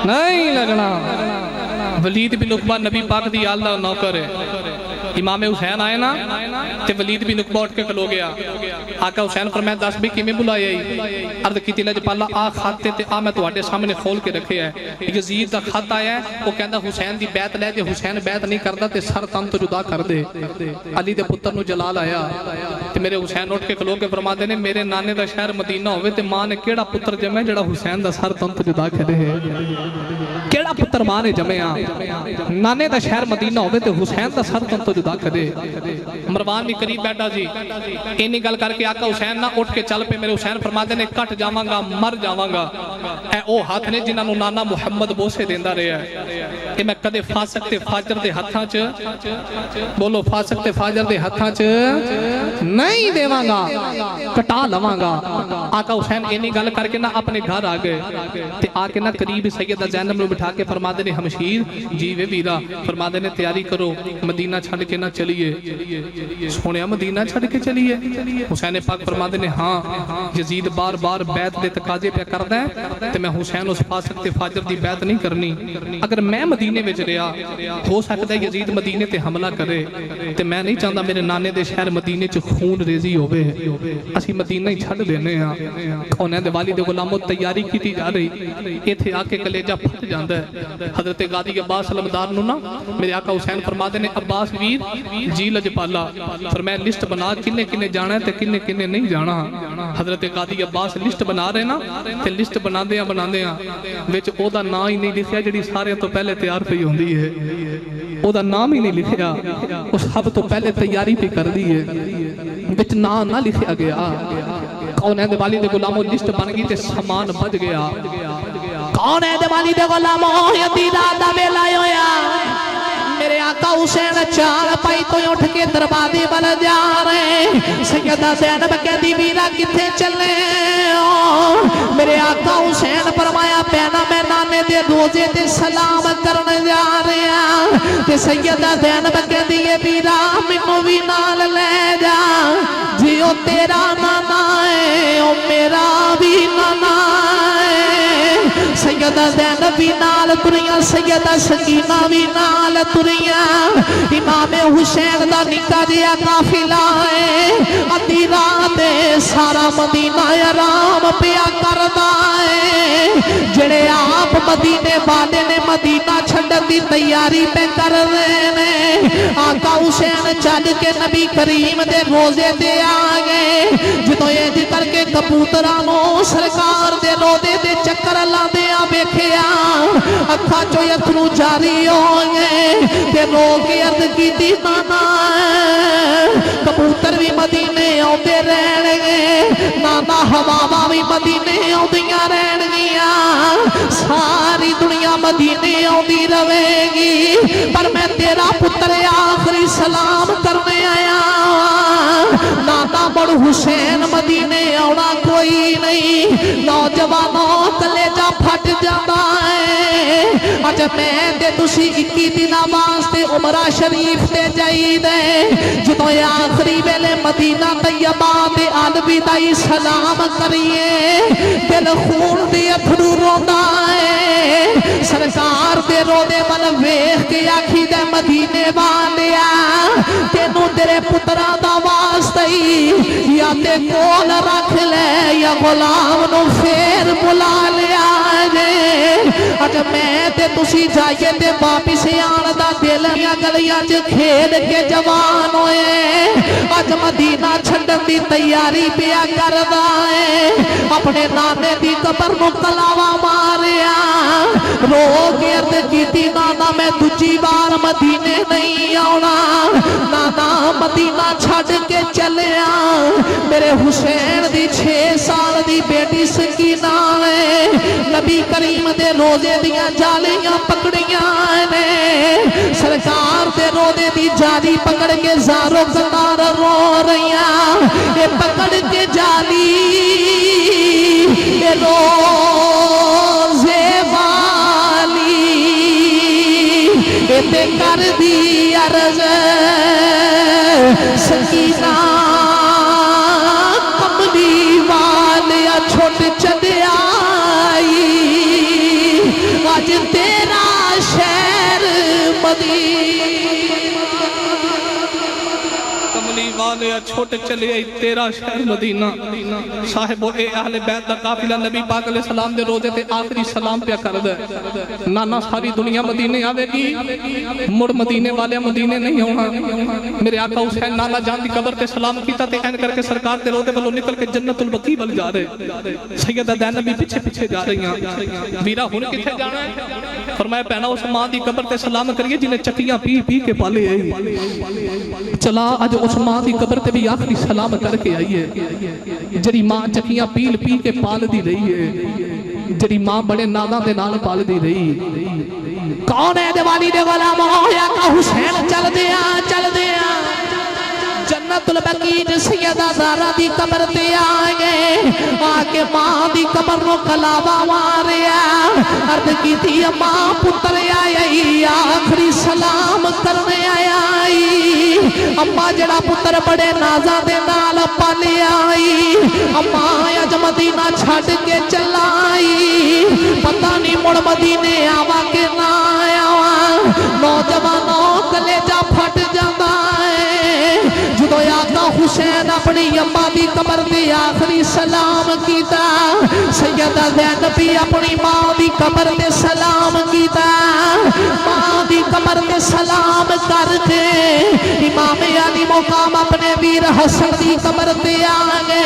نہیں لگنا۔ ولید بن عقبہ نبی پاک دی اللہ نوکر ہے، امام حسین آئے نا تے ولید بن عقبہ اٹھ کے کھلو گیا، آقا حسین فرمایا دس بھی کیمیں بلایا ہی؟ عرض کی تیلہ جپالا آ خاتے تے آ میں تواڈے سامنے کھول کے رکھے ہے، یزید دا خط آیا ہے، وہ کہندا حسین دی بیعت لے، جے حسین بیعت نہیں کردا تے سر تن تو جدا کر دے۔ علی دے پتر نو جلال آیا تے میرے حسین اٹھ کے کھلو کے فرماتے نے میرے نانے دا شہر مدینہ ہوئے تے ماں نے کیڑا پتر جمع جڑا حسین دا سر تن تو جدا کرے ہے؟ کیڑا پتر ماں نے جمع نانے دا شہر مدینہ ہوئے تے حسین دا سر تن تو جدا کرے؟ مروان بھی قریب بیٹھا جی، اینی گل کر کے آقا حسین نہ اٹھ کے چل پہ، میرے حسین فرماتے نے کٹ جاواں گا مر جاواں گا، اے او ہاتھ نے جنہاں نو نانا محمد بوسے دیندا رہا ہے کہ میں کدے فاسق تے فاجر دے ہتھاں چ، بولو فاسق تے فاجر دے ہتھاں چ نہیں دیواں گا، کٹا لواں گا۔ آقا حسین اینی گل کر کے نہ اپنے گھر آ گئے تے آ کے نہ قریب سیدہ زینب نو بٹھا کے فرماتے نے ہمشیر جی وے ویرا، فرماتے نے تیاری کرو مدینہ چھڑ کے نہ چلیے، سونیا مدینہ چھڑ کے چلیے؟ حسین پاک فرماتے نے ہاں یزید بار بار بیعت دے تقاضے پہ کردا ہے تے میں حسین اس فاسق تے فاجر دی بیعت نہیں کرنی، اگر میں مدینے وچ رہیا ہو سکتا ہے یزید مدینے تے حملہ کرے تے میں نہیں چاہتا میرے نانے دے شہر مدینے چ خون ریزی ہوئے، اسی مدینہ ہی چھڑ دینے ہاں۔ کونین دے والی دے غلاموں تیاری کیتی جا رہی، ایتھے آ کے کلیجہ پھٹ جاندا ہے۔ حضرت غازی عباس علمدار نو نا میرے آقا حسین فرماتے نے عباس ویر جی لجپالا، فرمایا لسٹ بنا کنے کنے جانا ہے تے کنے کنے نہیں جانا۔ حضرت غازی عباس لسٹ بنا رہے نا تے لسٹ بنا دیاں وچ او دا نام ہی نہیں لکھیا جڑی سارے تو پہلے تیار پئی ہوندی ہے، او دا نام ہی نہیں لکھیا، او سب تو پہلے تیاری پہ کر دی ہے، وچ نام نہ لکھیا گیا۔ کونین دے والی دے غلاموں لسٹ بن گئی تے سامان بج گیا۔ کونین دے والی دے غلاموں یدیدہ دا بیلا ہویا، میرے آقا حسین چار پائی تو اٹھ کے دروازے بل جا رہے، سیدہ زینب کہتی ویرا کتھے چلے ہو؟ میرے آقا حسین فرمایا پینا میں نانے دے روزے تے سلام کرنے جا رہے ہیں، تے سیدہ زینب کہتی ہے ویرا مینوں بھی نال لے جا، جیو تیرا نانا ہے او میرا بھی نانا ہے۔ سیدہ زینب بھی نال تریاں، سیدہ سکینہ بھی نال تریاں، امام حسین دا نکا جیا قافلہ ہے، ادھی رات سارا مدینہ آرام پیا کردا ہے، جڑے آپ مدینے والے نے مدینہ چھڈن دی تیاری پہ کر رہے نے۔ آقا حسین چل کے نبی کریم دے روزے دے آگئے، جدو یہ ذکر کے کبوترانوں سرکار دے روزے دے چکر لاندے بیکھیا، اکھا چو یترو جاری ہوئے تے لوگ عرض کی دی نانا کبوتر بھی مدینے آؤں رہن گے، نانا ہوا بھی مدینے آؤں رہن گیا، ساری دنیا مدینے آؤں رہے گی، پر میں تیرا پتر آخری سلام کرنے آیا۔ نانا بڑ حسین مدینے آنا کوئی نہیں، نوجوانوں کلیجہ پھٹ جاتا ہے، اج میں دے تسی 21 دن واسطے عمرہ شریف تے جائی دے، جدو آخری ویلے مدینہ طیبہ تے آلوی دائی سلام کریے، دل خون دے اتھرو روندا ہے، سرکار دے رونے من ویخ کے آکھی دے مدینے والیا، تینوں تیرے پترہ دا واسطے یا تے کول رکھ لے یا غلام نو پھر بلا لیا جے، اج میں تے تسی جائیے تے واپس آن دا دل یا گلیاں چ کھیل کے جوان ہوئے، اج مدینہ چھڈن دی تیاری پیا کردا ہے، اپنے نانے دی قبر نو کلاوا ماریا، رو کے عرض کیتی نانا میں دوجی بار مدینے نہیں آنا، نانا مدینہ چھڑ کے چلیا میرے حسین دی 6 سال دی بیٹی سکینہ ہے نبی کریم دے روزے دیاں جالیاں پکڑیاں نے سرکار دے روزے دی جالی پکڑ کے زارو قطار رو رہیاں اے پکڑ کے جالی اے روزے والی اے تے کر دی عرض سکینہ کملی والیا چھوٹ چلے آئی آج تیرا شہر مدینہ کملی والے چھوٹے چلے آئی تیرا شہر مدینہ صاحب اے اہل بیت دا قافلہ نبی پاک علیہ السلام دے روزے تے آخری سلام پہ کر دے نانا ساری دنیا مدینے آوے گی مڑ مدینے والے مدینے نہیں ہونا میرے آقا حسین نانا جان دی قبر تے سلام کیتا تے این کر کے سرکار دے روزے بلو نکل کے جنت البقیع بل جا رہے سیدہ زینب بھی پیچھے پیچھے جا رہی ہیں ویرا ہن کتھے جانا ہے فرمایا پہنا اس ماں دی قبر تے سلام کریے جنہیں چکیاں پی پی کے پالے آئی چلا آج اس ماں دی قبر تے بھی آخری سلام کر کے آئی ہے جڑی ماں چکیاں پیل پی کے پال دی رہی ہے جڑی ماں بڑے ناداں دے نال پال دی رہی کون ہے دیوالی دے غلام ہویا کا حسین چل دیا جنت البقیع سیدہ زہرا دی قبر تے آگے آکے ماں دی قبر نو کلاوا ماریا عرض کی تھی ماں پتر آئی آخری سلام کرنے آئی اماں جڑا پتر بڑے نازاں دے نال پالے آئی اماں اج مدینہ چھڑ کے چلائی پتہ نہیں مڑ مدینے آوا کے نہ آوا نوجوانوں کلیجہ پھٹ جاتا ہے جدو آقا حسین اپنی اماں دی قبر تے آخری سلام کیتا سیدہ زینب بھی اپنی ماں دی قبر تے سلام کیتا ماں دی قبر تے سلام کر کے امام علی مقام اپنے ویر حسن دی قبر تے آگے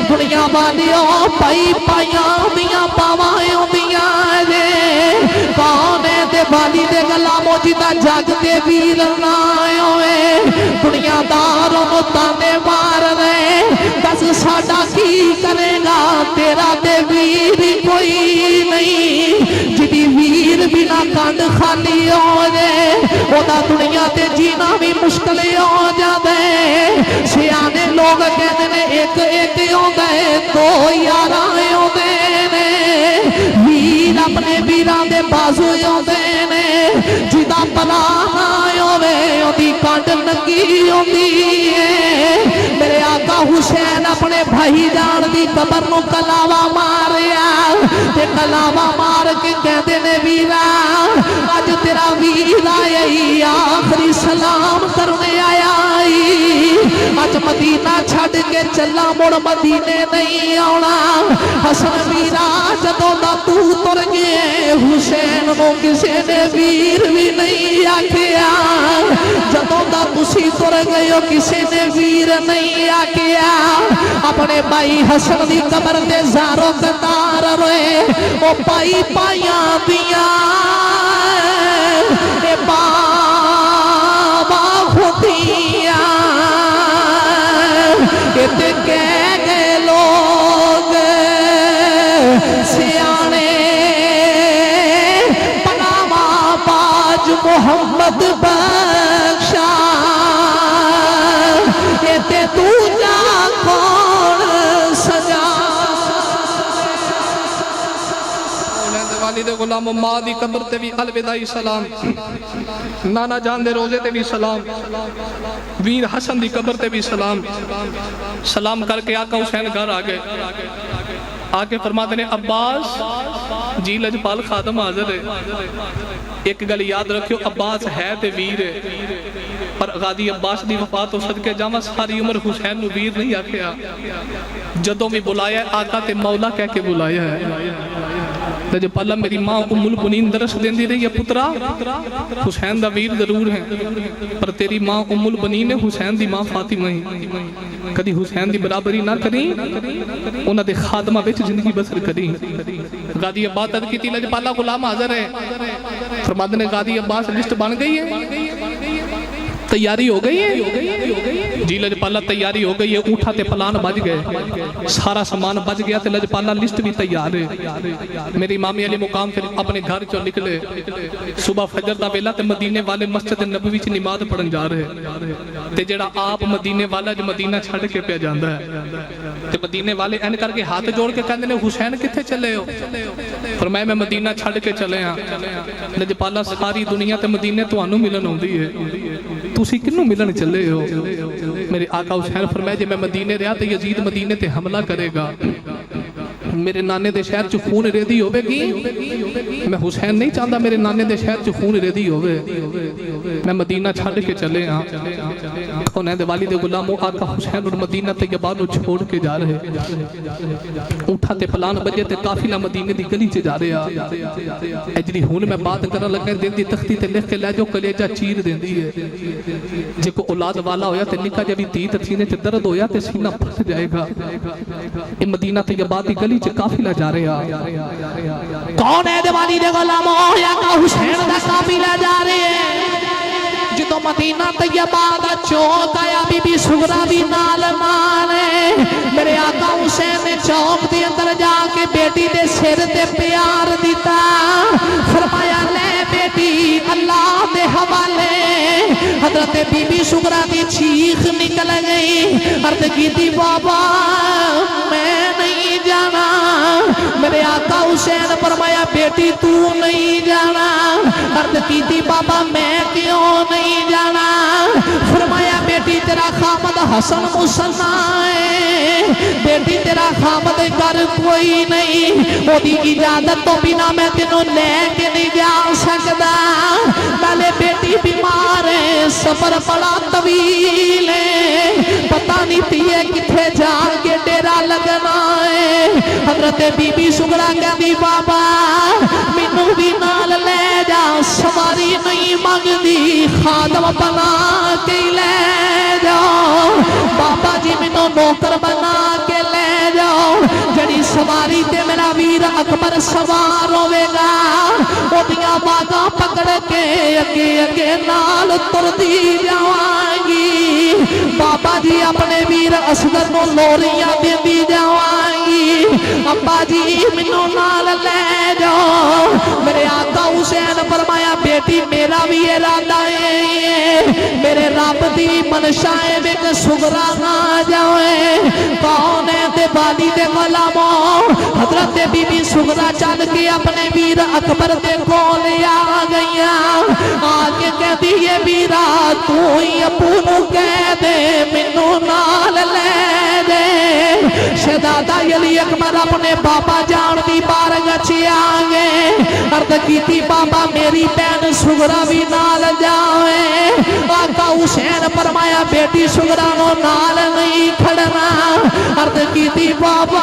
دنیا والیوں پائی پائیاں دیاں پاوائیوں دیاں دے کون ہے دے والی دے غلاموں جیتا جاگ دے ویر نائے ہوئے دنیا داروں نو تانے مار رہے دس ساڑا کی کرے گا تیرا دے ویر کوئی نہیں جدی ویر بنا کانڈ خالی ہو جائے اوہ دنیا تے جینا بھی مشکل ہو جاتے سیانے لوگ کہتے ہیں ایک ہو گئے دو یارہ ہو گئے ویر اپنے ویران دے بازو ہو گئے جدا پلا ہوئے دی کانڈ نکی ہوتی ہے میرے آقا حسین اپنے بھائی جان دی قبر نو کلاوا ماریا تے کلاوا مار کے کہتے نے ویرا آج تیرا ویر آئی آخری سلام کرنے آیا آج مدینہ چھڑ کے چلا مڑ مدینے نہیں آنا حسن ویرا جدوں دا تو تر گئے حسین نو کسے نے ویر بھی نہیں آکھیا جدوں دا تسی تر گئے ہو کسے نے ویر نہیں آکھیا اپنے بھائی حسن دی قبر دے زارو قطار روئے او پائی پائیاں دیاں اے بابا خودیاں کہتے کہہ گئے لوگ سیانے پناما باج محمد بخشا کہتے تو جا کون سجا والد غلام ماں دی قبر تے بھی الوداعی سلام نانا جان دے روزے تے بھی سلام ویر حسن دی قبر تے بھی سلام سلام کر کے آقا حسین گھر آگئے آگے فرماتے ہیں عباس جی لجپال خادم حاضر ہے ایک گل یاد رکھو عباس ہے تے ویر ہے پر غادی عباس دی وفات و صدقے جامع ساری عمر حسین نو ویر نہیں آکھیا جدوں بھی بلایا ہے آقا تے مولا کہہ کے بلایا ہے جب پہلا میری ماں ام البنین درس دین دی رہی ہے پترا حسین دا ویر ضرور ہے پر تیری ماں ام البنین ہے حسین دی ماں فاطمہ ہی کدی حسین دی برابری نہ کریں انہاں دے خادمہ وچ زندگی بسر کریں غادی عباس تد کی تیلہ پالا غلام حاضر ہے فرماتے نے غادی عباس لسٹ بن گئی ہے تیاری ہو گئی ہے جی لجپالا تیاری ہو گئی ہے اونٹا تے پلان بج گئے سارا سامان بج گیا تے لجپالا لسٹ بھی تیار ہے میری امامی علی مقام پھر اپنے گھر چو نکلے صبح فجر دا ویلا تے مدینے والے مسجد نبوی چ نماز پڑھن جا رہے تے جڑا آپ مدینے والا جو مدینہ چھڑ کے پہ جاندا ہے تے مدینے والے این کر کے ہاتھ جوڑ کے کہندے نے حسین کتھے چلے ہو فرمایا میں مدینہ چھڑ کے چلے ہاں لجپالا ساری دنیا تے مدینے تانوں ملن ہوندی ہے تسی کنوں ملن چلے ہو میرے آقا حسین فرمایا جے میں مدینے رہا تے یزید مدینے تے حملہ کرے گا میرے نانے دے شہر چ خون ریدی ہوے گی میں حسین نہیں چاہتا میرے نانے دے شہر چ خون ریدی ہوے میں مدینہ چھڑ کے چلے ہاں کونین دے والد غلاموں آقا حسین اور مدینہ طیبہ نو چھوڑ کے جا رہے اونٹا تے پلان بجے تے قافلہ مدینے دی گلی چ جا رہا اجری ہن میں بات کرن لگا دل دی تختی تے لکھ کے لے جو کلیجہ چیر دیندی ہے جے کو اولاد والا ہویا تے نکا جبھی تی تے سینے تے درد ہویا تے سینہ پھٹ جائے گا اے مدینہ طیبہ دی گلی چ قافلہ جا رہا کون ہے دیوالی دے غلاموں یا کا حسین دا قافلہ جا رہے ہیں جدو مدینہ طیبہ دا چوک آیا بی بی سغرا بھی نال مانے میرے آقا حسین نے چوک دے اندر جا کے بیٹی دے سر تے پیار دیتا فرمایا لے بیٹی اللہ دے حوالے حضرت بی بی سغرا دی چیخ نکل گئی عرض کی دی بابا میں نہیں جانا میرے آقا حسین فرمایا بیٹی تو نہیں جانا عرض کی تھی بابا میں کیوں نہیں جانا فرمایا بیٹی تیرا خامد حسن مسنہ ہے بیٹی تیرا خامد گھر کوئی نہیں وہ دی اجازت تو بنا میں تینوں لے کے نہیں جا سکتا پہلے بیٹی بیمار ہے سفر بڑا طویل ہے پتہ نہیں تھی ہے کتھے جان کے ڈیرا لگنا ہے حضرت بی بی سغرا کہندی بابا مینوں بھی نال لے جا سواری نہیں مانگدی خادم بنا کے لے جاؤ بابا جی مینوں نوکر بنا کے لے جاؤ جڑی سواری تے میرا ویر اکبر سوار ہوے گا اودیاں باگاں پکڑ کے اگے اگے نال تردی جاواں گی بابا جی اپنے ویر اصغر نو لوریاں دیندی جاواں گی ابا جی مینوں نال لے جاؤ میرے آقا حسین فرمایا بیٹی میرا بھی ارادہ ہے میرے رب دی منشا ہے کہ سغرا نہ جائے کون ہے تے بالی دے غلاموں حضرت بی بی سغرا چل کے اپنے ویر اکبر دے کول آ گئیاں آگے کہتی ہے ویرا تو ہی ابو نو کہہ دے مینوں نال لے دے شہزادہ علی اکبر اپنے بابا جان دی بارگاہ چ آ گئے عرض کیتی بابا میری بہن سغرا بھی نال جاوے آقا حسین فرمایا بیٹی سغرا نو نال نہیں کھڑنا عرض کیتی بابا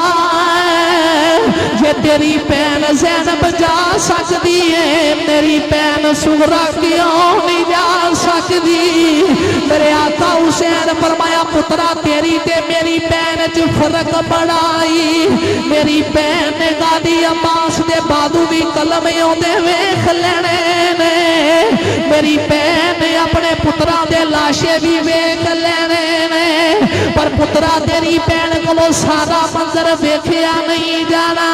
جے تیری بہن زینب جا سکتی ہے میری بہن سغرا کیوں نہیں جا سکتی میرے آقا حسین فرمایا پترا تیری تے میری بہن چ فرق بڑائی میری بہن نے غازی عباس دے بازو بھی قلم اوندے ویکھ لینے نے میری بہن نے اپنے پترا دے لاشے بھی ویکھ لینے نے پر پترا تیری بہن کولوں سارا منظر ویکھیا نہیں جانا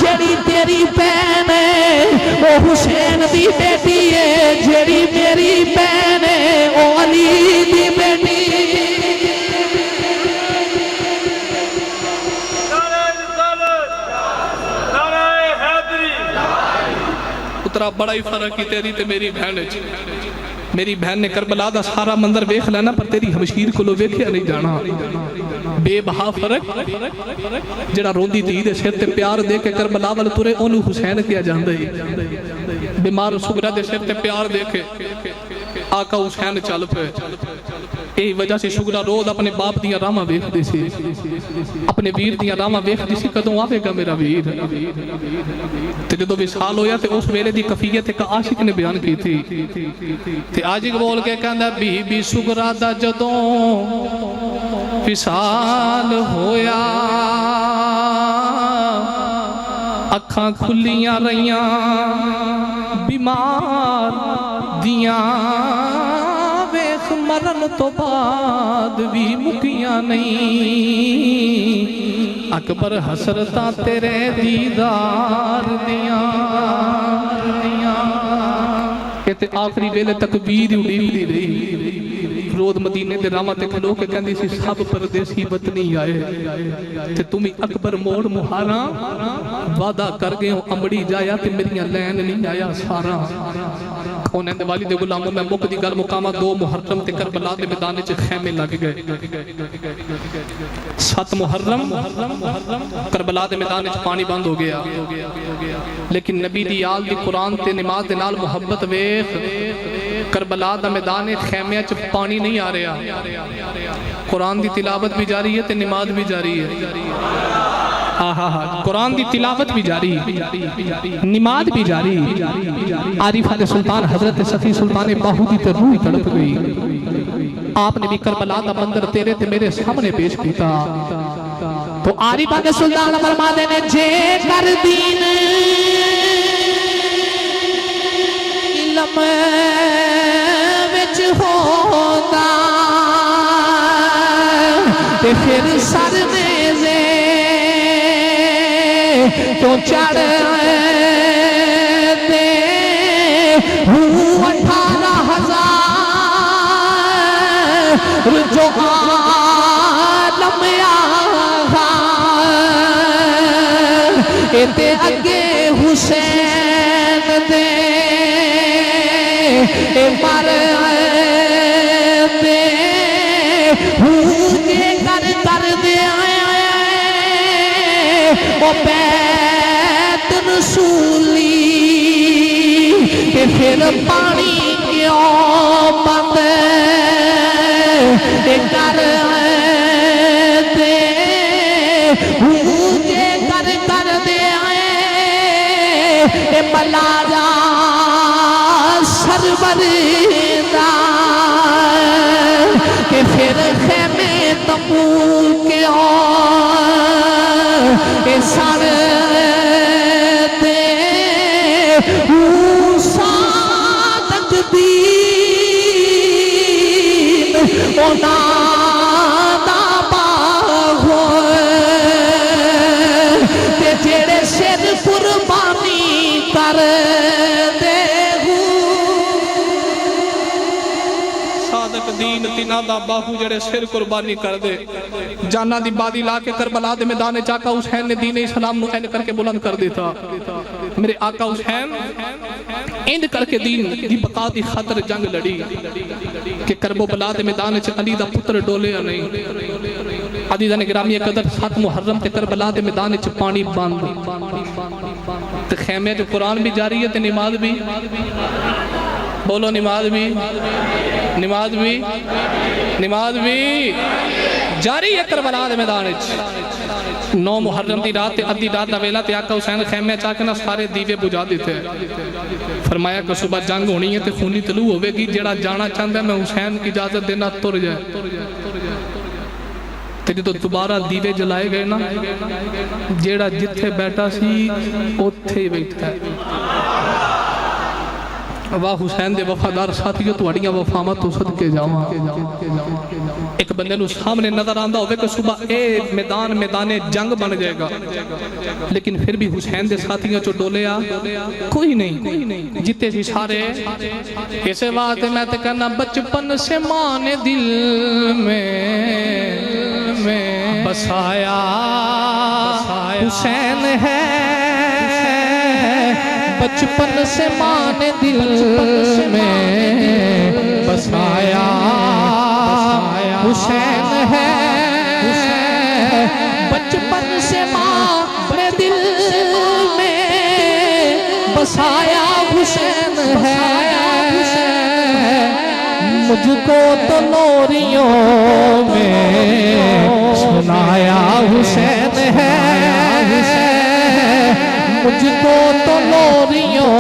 جیڑی تیری بہن ہے وہ حسین دی بیٹی ہے جیڑی میری بہن ہے وہ علی دی بیٹی بڑا ہی فرق کی تیری تے میری بہن ہے میری بہن نے کربلا دا سارا منظر ویکھ لینا پر تیری ہمشیر کو لو ویکھیا نہیں جانا بے بہا فرق جڑا روندی تھی دے سر تے پیار دے کے کربلا وال ترے اونوں حسین کیا جاندا ہے بیمار سغرا دے سر تے پیار دے کے آقا حسین چل پے یہی وجہ سے سغرا روز اپنے باپ دیاں راواں ویکھدی سی اپنے ویر دیاں راواں ویکھدی سی کدوں آوے گا میرا ویر تے جدوں وصال ہویا تے اس ویلے دی کفیت ایک عاشق نے بیان کی تھی تے عاشق بول کے کہندا بی بی سغرا دا جدوں وصال ہویا اکھاں کھلیاں رہیاں بیمار دیاں ویخ مرن تو بعد بھی مکیاں نہیں اکبر حسرتاں تیرے دیدار دیاں کہتے آخری ویلے تکبیر اڑی رہی روز مدینے دے راما تے کھلو کے کہندی سی سب پردیسی وطنی آئے تے تمہیں اکبر موڑ مہارا وعدہ کر گئے ہوں امڑی جایا تے میریاں لین نہیں آیا سارا انہیں دے والد غلاموں میں مک دی گل مقامہ 2 محرم تے کربلا دے میدان چ خیمے لگ گئے 7 محرم کربلا دے میدان چ پانی بند ہو گیا لیکن نبی دی آل دی قرآن تے نماز دے نال محبت ویخ کربلا دا میدان خیمے چ پانی نہیں آ رہا قرآن دی تلاوت بھی جاری ہے تے نماز بھی جاری ہے قرآن دی تلاوت بھی جاری نماز بھی جاری عارف علیہ سلطان حضرت صفی سلطان باہودی تے روح تڑپ گئی آپ نے بھی کربلا دا منظر تیرے تے میرے سامنے پیش کیتا تو عارف علیہ سلطان فرما دے نے جے کر دین علم وچ ہوتا تے پھر سر نیزے تو چڑھ دے 18,000 جو عالم آغا تے اگے حسین دے مر دے ہوگے کر دے وہ بیت رسولی کہ پھر پانی کیوں بند کر دے ہوگے کر دے ملا جا سرور دا کہ پھر خیمے تمو کیوں سر دے ساتک دین اونا دا باغ تے جیڑے سر قربانی کر دے صادق دین تینا دا باہو جڑے سر قربانی کر دے جانا دی بادی لا کے کربلا دے میدان چاکا حسین نے دین اسلام نو این کر کے بلند کر دیتا میرے آقا حسین این کر کے دین دی بقا دی خاطر جنگ لڑی کہ کرب و بلا دے میدان چ علی دا پتر ڈولے نہیں عزیزان گرامی قدر 7 محرم تے کربلا دے میدان چ پانی بند تے خیمے تے قرآن بھی جاری ہے تے نماز بھی بولو نماز بھی جاری ہے کربلا دے میدان 9 محرم دی رات تے ادھی رات دا ویلا تے آقا حسین خیمے چاہ کے نہ سارے دیوے بجھا دیتے فرمایا کہ صبح جنگ ہونی ہے تے خونی طلوع ہوئے گی جڑا جانا چاہتا ہے میں حسین کی اجازت دینا تر جائے تیری تو دوبارہ دیوے جلائے گئے نا جیڑا جتھے بیٹھا سی اوتھے ہی بیٹھا ہے واہ حسین دے وفادار ساتھیوں تو اڑیاں وفامہ تو صدقے جاواں ایک بندے نو سامنے نظر آندہ ہوئے کہ صبح اے میدان جنگ بن جائے گا لیکن پھر بھی حسین دے ساتھیوں چو ڈولیا کوئی نہیں جتے سی سارے ایسے بات میں تے کہنا بچپن سے ماں نے دل میں بسایا حسین ہے بچپن سے ماں نے دل میں بسایا حسین ہے بچپن سے ماں نے دل میں بسایا حسین ہے مجھ کو تو لوریوں میں سنایا حسین ہے مجھ کو تو لوریوں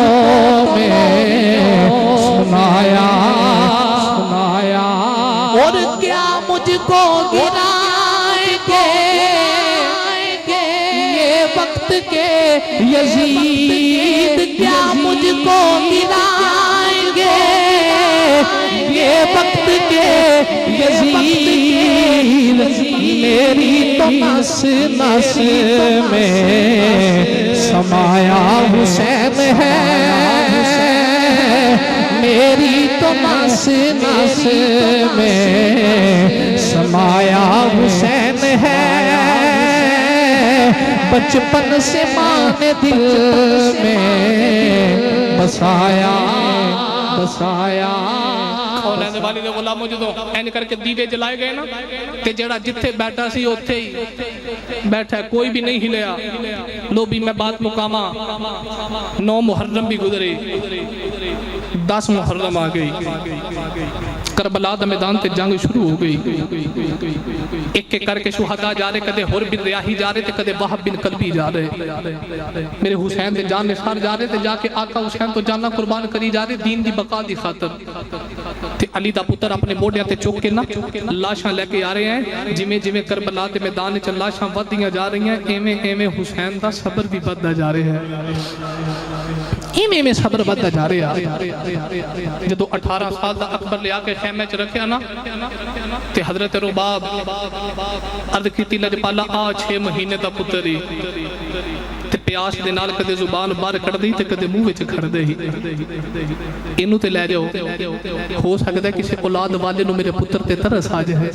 میں سنایا اور کیا مجھ کو گرائیں گے یہ وقت کے یزید کیا مجھ کو گرائیں گے یہ وقت کے نس نس میں سمایا حسین ہے میری تو نس نس میں سمایا حسین ہے بچپن سے ماں نے دل میں بسایا بسایا خولین دے والی دے غلاموں جدوں این کر کے دیوے جلائے گئے نا تے جڑا جتھے بیٹھا سی اوتھے ہی بیٹھا ہے کوئی بھی نہیں ہلیا لو بھی میں بات مقامہ 9 محرم بھی گزرے 10 محرم آ گئی کربلا دا میدان تے جنگ شروع ہو گئی ایک ایک کر کے شہداء جا رہے کدے حر بن ریاحی جا رہے تے کدے وہب بن قلبی جا رہے میرے حسین دے جان نثار جا رہے تے جا کے آقا حسین تو جانا قربان کری جا رہے دین دی بقا دی خاطر تے علی دا پتر اپنے موڈیاں تے چوک کے نا لاشاں لے کے آ رہے ہیں جویں جویں کربلا دے میدان وچ لاشاں ودیاں جا رہی ہیں ایویں ایویں حسین دا صبر بھی بددا جا رہے ہیں ایویں ایویں صبر بددا جا رہے ہیں جدو 18 سال دا اکبر لے آ کے خیمے چ رکھیا نا تے حضرت رباب عرض کیتی لجپالا آ 6 مہینے دا پتر ہی تے پیاس دے نال کدے زبان باہر کڑ دی تے کدے منہ وچ کھڑ دے ہی اینو تے لے جاؤ ہو سکدا ہے کسی اولاد والے نو میرے پتر تے ترس آ جائے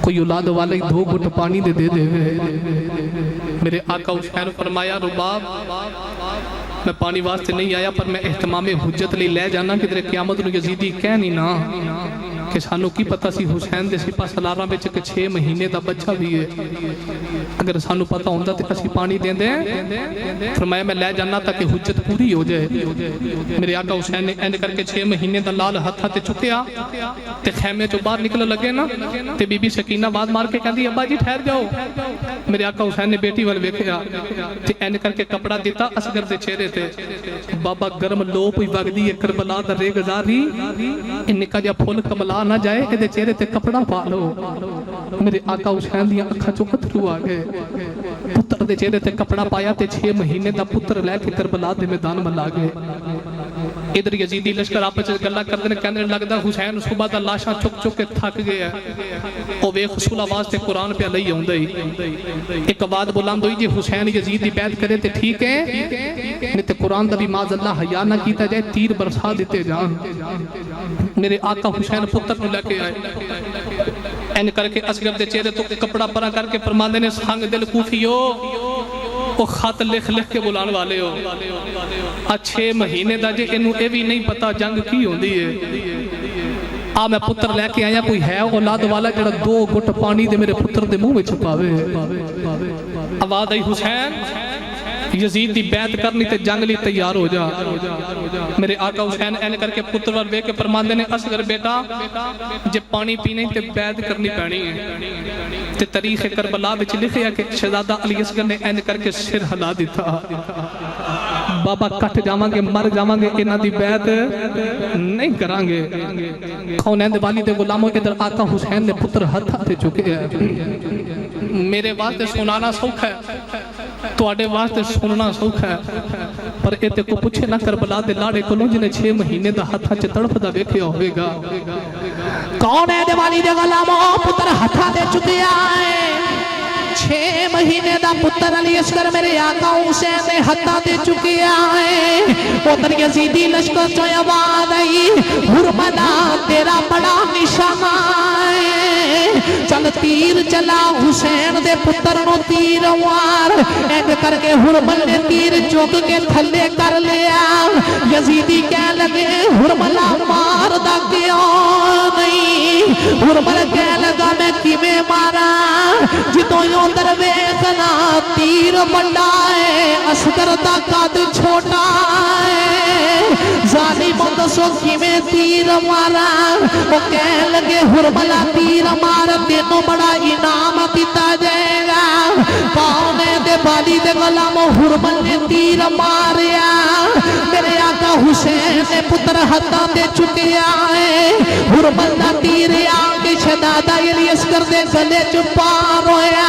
کوئی اولاد والے 2 گھٹ پانی دے دے میرے آقا حسین فرمایا رباب میں پانی واسطے نہیں آیا پر میں اہتمام حجت لے لے جانا کہ تیرے قیامت نو یزیدی کہہ نہیں نا کہ سانو کی پتہ سی حسین دے سپاہ سالاروں میں چکے 6 مہینے دا بچہ بھی ہے اگر سانو پتہ ہوندہ تے کسی پانی دیں دیں فرمایا میں لے جانا تاکہ حجت پوری ہو جائے میرے آقا حسین نے اینڈ کر کے 6 مہینے دا لال ہتھا تے چکیا تے خیمے جو باہر نکل لگے نا تے بی بی سکینہ بات مار کے کہندی ابا جی ٹھہر جاؤ میرے آقا حسین نے بیٹی وال ویکھیا تے اینڈ کر کے کپڑا دیتا اصغر دے چہرے تے بابا گرم لو پوئی وگدی ہے کربلا دا رے گزاری ان نکا جا پھول کملا نہ جائے کہ دے چہرے تے کپڑا پا لو میرے آقا حسین دیاں اکھا چو قطرو آگئے پتر دے چہرے تے کپڑا پایا تے 6 مہینے دا پتر لے کے کربلا دے میدان میں لاگے ادھر یزیدی لشکر آپس گلا کردے کہنے لگدا حسین صبح دا لاشاں چک چک کے تھک گیا او ویکھ رسول آواز تے قرآن پہ لئی آوندا ہی ایک آواز بلند ہوئی جی حسین یزید دی بیعت کرے تے ٹھیک ہے نہیں تے قرآن دا بھی معاذ اللہ حیا نہ کیتا جائے تیر برسا دیتے جان میرے آقا حسین پتر نو لے کے آئے این کر کے اصغر دے چہرے تو کپڑا پرا کر کے فرماندے نے سنگ دل کوفیو او خط لکھ لکھ کے بلان والے ہو 6 مہینے دا جے انہوں اے بھی نہیں پتا جنگ کی ہوندی ہے میں پتر لے کے آیا کوئی ہے اولاد والا جڑا 2 گھٹ پانی دے میرے پتر دے منہ میں چھپاوے آواز آئی حسین یزید دی بیعت کرنی تے جنگ لی تیار ہو جا میرے آقا حسین این کر کے پتر ور بے کے فرماندے نے اصغر بیٹا جے پانی پینے تے بیعت کرنی پینی ہے تے تاریخ کربلا وچ لکھیا کہ شہزادہ علی اصغر نے این کر کے سر ہلا دیتا بابا کٹ جاواں گے مر جاواں گے انہاں دی بیعت نہیں کران گے خونین دے والی دے غلاموں ادھر آقا حسین نے پتر ہتھا تے چکے ہیں میرے واسطے سنانا سوکھ ہے تواڈے واسطے سننا سوکھ ہے پر ایتے کو پوچھے نہ کربلا دے لاڑے کولوں جنے 6 مہینے دا ہتھا چ تڑپدا ویکھیا ہوے گا کون ہے دیوالی دے غلاموں پتر ہتھا دے چکے آئے 6 مہینے دا پتر علی اصغر میرے آقا حسین نے ہتھا دے چکے آئے ادھر یزیدی لشکر چو آواز آئی حرملا تیرا بڑا نشانہ چل تیر چلا حسین دے پتر نو تیر وار اینڈ کر کے حرمل نے تیر چوک کے تھلے کر لیا یزیدی کہہ لگے حرملا مار دا کیوں نہیں حرمل کہہ لگا میں کیویں مارا جتوں یوں درویزنا تیر بڑا ہے اصغر دا قد چھوٹا ہے ظالم دسو کیویں تیر مارا وہ کہہ لگے حرملا تیر مار تینوں بڑا انعام دیتا جائے گا کون ہے دے بالی دے غلاموں حرمل نے تیر ماریا میرے آقا حسین نے پتر ہتھا دے چکے آئے حرمل نہ تیر آگے شہزادہ علی اصغر دے گلے چ پار ہویا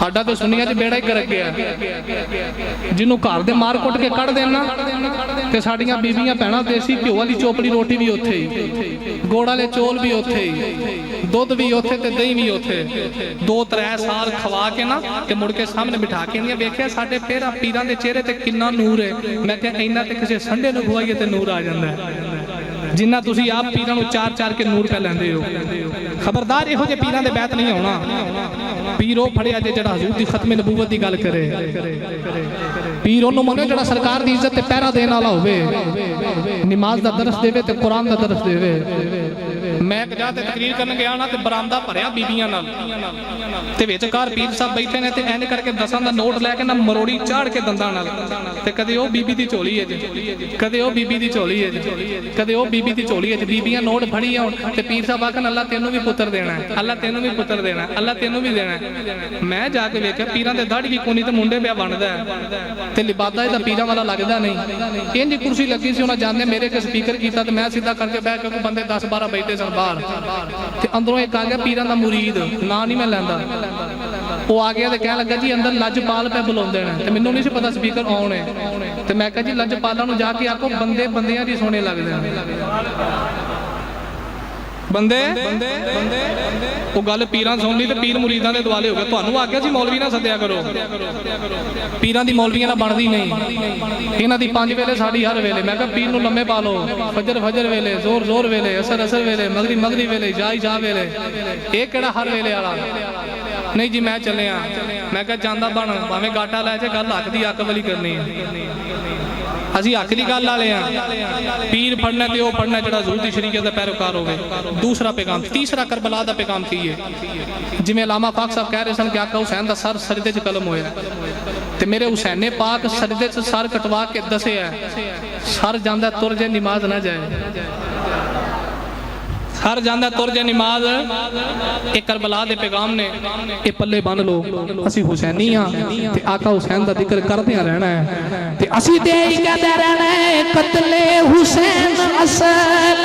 ਸਾਡਾ ਤੇ ਸੁਨੀਆਂ 'ਚ ਬੇੜਾ ਹੀ ਕਰ ਗਿਆ, ਜਿਹਨੂੰ ਘਰ ਦੇ ਮਾਰ ਕੁੱਟ ਕੇ ਕੱਢ ਦੇਣਾ ਤੇ ਸਾਡੀਆਂ ਬੀਬੀਆਂ ਭੈਣਾਂ ਦੇਸੀ ਘਿਓ ਵਾਲੀ ਚੋਪੜੀ ਰੋਟੀ ਵੀ ਉੱਥੇ ਹੀ, ਗੋੜ ਵਾਲੇ ਚੋਲ ਵੀ ਉੱਥੇ ਹੀ, ਦੁੱਧ ਵੀ ਉੱਥੇ ਤੇ ਦਹੀਂ ਵੀ ਉੱਥੇ, 2-3 ਸਾਲ ਖਵਾ ਕੇ ਨਾ ਤੇ ਮੁੜ ਕੇ ਸਾਹਮਣੇ ਬਿਠਾ ਕੇ ਨਹੀਂ ਵੇਖਿਆ ਸਾਡੇ ਪੀਰਾਂ ਦੇ ਚਿਹਰੇ ਤੇ ਕਿੰਨਾ ਨੂਰ ਹੈ। ਮੈਂ ਕਿਹਾ ਇੰਨਾ ਤੇ ਕਿਸੇ ਸੰਡੇ ਨੂੰ ਖਵਾਈਏ ਤੇ ਨੂਰ ਆ ਜਾਂਦਾ ਹੈ, ਜਿੰਨਾ ਤੁਸੀਂ ਆਪ ਪੀਰਾਂ ਨੂੰ 4-4 ਕੇ ਨੂਰ ਪੈ ਲੈਂਦੇ ਹੋ। ਖਬਰਦਾਰ ਇਹੋ ਜਿਹੇ ਪੀਰਾਂ ਦੇ ਬੈਤ ਨਹੀਂ ਆਉਣਾ। ਪੀਰ ਉਹ ਫੜਿਆ ਜੇ ਜਿਹੜਾ ਹਜ਼ੂਰ ਦੀ ਖਤਮ ਨਬੂਵਤ ਦੀ ਗੱਲ ਕਰੇ। ਪੀਰ ਉਹਨੂੰ ਮੰਨੋ ਜਿਹੜਾ ਸਰਕਾਰ ਦੀ ਇੱਜ਼ਤ ਤੇ ਪਹਿਰਾ ਦੇਣ ਵਾਲਾ ਹੋਵੇ, ਨਮਾਜ਼ ਦਾ ਦਰਸ ਦੇਵੇ ਤੇ ਕੁਰਾਨ ਦਾ ਦਰਸ ਦੇਵੇ। ਮੈਂ ਇੱਕ ਜਗ੍ਹਾ ਤੇ ਤਕਰੀਰ ਕਰਨ ਗਿਆ ਨਾ ਤੇ ਬਰਾਮਦਾ ਭਰਿਆ ਬੀਬੀਆਂ ਨਾਲ ਤੇ ਵਿਚਕਾਰ ਪੀਰ ਸਾਹਿਬ ਬੈਠੇ ਨੇ ਤੇ ਐਨ ਕਰਕੇ 10 ਦਾ ਨੋਟ ਲੈ ਕੇ ਨਾ ਮਰੋੜੀ ਚਾੜ ਕੇ ਦੰਦਾਂ ਨਾਲ ਤੇ ਕਦੇ ਉਹ ਬੀਬੀ ਦੀ ਝੋਲੀ ਹੈ ਜੀ, ਕਦੇ ਉਹ ਬੀਬੀ ਦੀ ਝੋਲੀ ਹੈ ਜੀ, ਕਦੇ ਉਹ ਬੀਬੀ ਦੀ ਝੋਲੀ ਹੈ ਜੀ। ਬੀਬੀਆਂ ਨੋਟ ਫੜੀ ਆਉਣ ਤੇ ਪੀਰ ਸਾਹਿਬ ਆਖਣ ਅੱਲਾ ਤੈਨੂੰ ਵੀ ਪੁੱਤਰ ਦੇਣਾ ਹੈ, ਅੱਲਾ ਤੈਨੂੰ ਵੀ ਪੁੱਤਰ ਦੇਣਾ, ਅੱਲਾ ਤੈਨੂੰ ਵੀ ਦੇਣਾ। ਮੈਂ ਜਾ ਕੇ ਵੇਖਿਆ ਪੀਰਾਂ ਦੇ ਦਾੜੀ ਵੀ ਕੋਨੀ ਤੇ ਮੁੰਡੇ ਪਿਆ ਬਣਦਾ ਤੇ ਲਿਬਾਦਾ ਇਹਦਾ ਪੀਰਾਂ ਵਾਲਾ ਲੱਗਦਾ ਨਹੀਂ। ਇੰਜ ਕੁਰਸੀ ਲੱਗੀ ਸੀ, ਉਹਨਾਂ ਜਾਂਦੇ ਮੇਰੇ ਇੱਕ ਸਪੀਕਰ ਕੀਤਾ ਤੇ ਮੈਂ ਸਿੱਧਾ ਕਰਕੇ ਬਹਿ ਕੇ ਬੰਦੇ 10-12 ਬੈਠੇ ਸਨ ਬਾਹਰ ਤੇ ਅੰਦਰੋਂ ਇੱਕ ਆ ਗਿਆ ਪੀਰਾਂ ਦਾ ਮੁਰੀਦ, ਨਾਂ ਨਹੀਂ ਮੈਂ ਲੈਂਦਾ। ਉਹ ਆ ਗਿਆ ਤੇ ਕਹਿਣ ਲੱਗਾ ਜੀ ਅੰਦਰ ਲੱਜਪਾਲ ਪੈ ਬੁਲਾਉਂਦੇ ਨੇ ਤੇ ਮੈਨੂੰ ਨਹੀਂ ਸੀ ਪਤਾ ਸਪੀਕਰ ਆਉਣ ਹੈ ਤੇ ਮੈਂ ਕਿਹਾ ਜੀ ਲੱਜਪਾਲਾਂ ਨੂੰ ਜਾ ਕੇ ਆਖੋ ਬੰਦੇ ਬੰਦਿਆਂ ਦੀ ਸੋਹਣੇ ਲੱਗਦੇ ਨੇ, ਬੰਦੇ ਉਹ ਗੱਲ ਪੀਰਾਂ ਸੁਣ ਲਈ ਤੇ ਪੀਰ ਮੁਰੀਦਾਂ ਦੇ ਦੁਆਲੇ ਹੋ ਗਏ। ਤੁਹਾਨੂੰ ਆਖਿਆ ਸੀ ਮੌਲਵੀ ਨਾ ਸੱਦਿਆ ਕਰੋ, ਪੀਰਾਂ ਦੀ ਮੌਲਵੀਆਂ ਨਾਲ ਬਣਦੀ ਨਹੀਂ, ਇਹਨਾਂ ਦੀ 5 ਵੇਲੇ ਸਾਡੀ ਹਰ ਵੇਲੇ। ਮੈਂ ਕਿਹਾ ਪੀਰ ਨੂੰ ਲੰਮੇ ਪਾ ਲਓ, ਫਜਰ ਵੇਲੇ, ਜ਼ੋਰ ਵੇਲੇ, ਅਸਰ ਵੇਲੇ, ਮਗਰੀ ਵੇਲੇ, ਜਾ ਵੇਲੇ, ਇਹ ਕਿਹੜਾ ਹਰ ਵੇਲੇ ਵਾਲਾ। ਨਹੀਂ ਜੀ ਮੈਂ ਚੱਲਿਆ। ਮੈਂ ਕਿਹਾ ਜਾਂਦਾ ਬਣ, ਭਾਵੇਂ ਗਾਟਾ ਲੈ ਜੇ, ਗੱਲ ਹੱਕ ਦੀ ਹੱਕ ਵਾਲੀ ਕਰਨੀ ਹੈ। ਅਸੀਂ ਹੱਕ ਦੀ ਗੱਲ ਵਾਲੇ ਆ। ਪੀਰ ਪੜਨਾ ਤੇ ਉਹ ਪੜਨਾ ਜਿਹੜਾ ਹਜ਼ੂਰ ਦੀ ਸ਼ਰੀਅਤ ਦਾ ਪੈਰੋਕਾਰ ਹੋਵੇ। ਦੂਸਰਾ ਪੈਗਾਮ, ਤੀਸਰਾ ਕਰਬਲਾ ਦਾ ਪੈਗਾਮ ਕੀ ਹੈ? ਜਿਵੇਂ ਅਲਾਮਾ ਪਾਕ ਸਾਹਿਬ ਕਹਿ ਰਹੇ ਸਨ ਕਿ ਆਕਾ ਹੁਸੈਨ ਦਾ ਸਰ ਸਜਦੇ 'ਚ ਕਲਮ ਹੋਇਆ ਤੇ ਮੇਰੇ ਹੁਸੈਨੇ ਪਾਕ ਸਜਦੇ 'ਚ ਸਰ ਕਟਵਾ ਕੇ ਦੱਸਿਆ ਸਰ ਜਾਂਦਾ ਤੁਰ ਜੇ ਨਮਾਜ਼ ਨਾ ਜਾਏ, ਸਰ ਜਾਂਦਾ ਤੁਰ ਜੇ ਨਮਾਜ਼। ਇਹ ਕਰਬਲਾ ਦੇ ਪੈਗਾਮ ਨੇ, ਇਹ ਪੱਲੇ ਬੰਨ ਲੋ। ਅਸੀਂ ਹੁਸੈਨੀ ਆ ਤੇ ਆਕਾ ਹੁਸੈਨ ਦਾ ਜ਼ਿਕਰ ਕਰਦਿਆਂ ਰਹਿਣਾ ਹੈ ਤੇ ਅਸੀਂ ਤੇ ਹੀ ਕਹਦੇ ਰਹਿਣਾ ਹੈ ਕਤਲੇ ਹੁਸੈਨ ਅਸਲ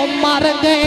ਉਹ ਮਰ ਗਏ।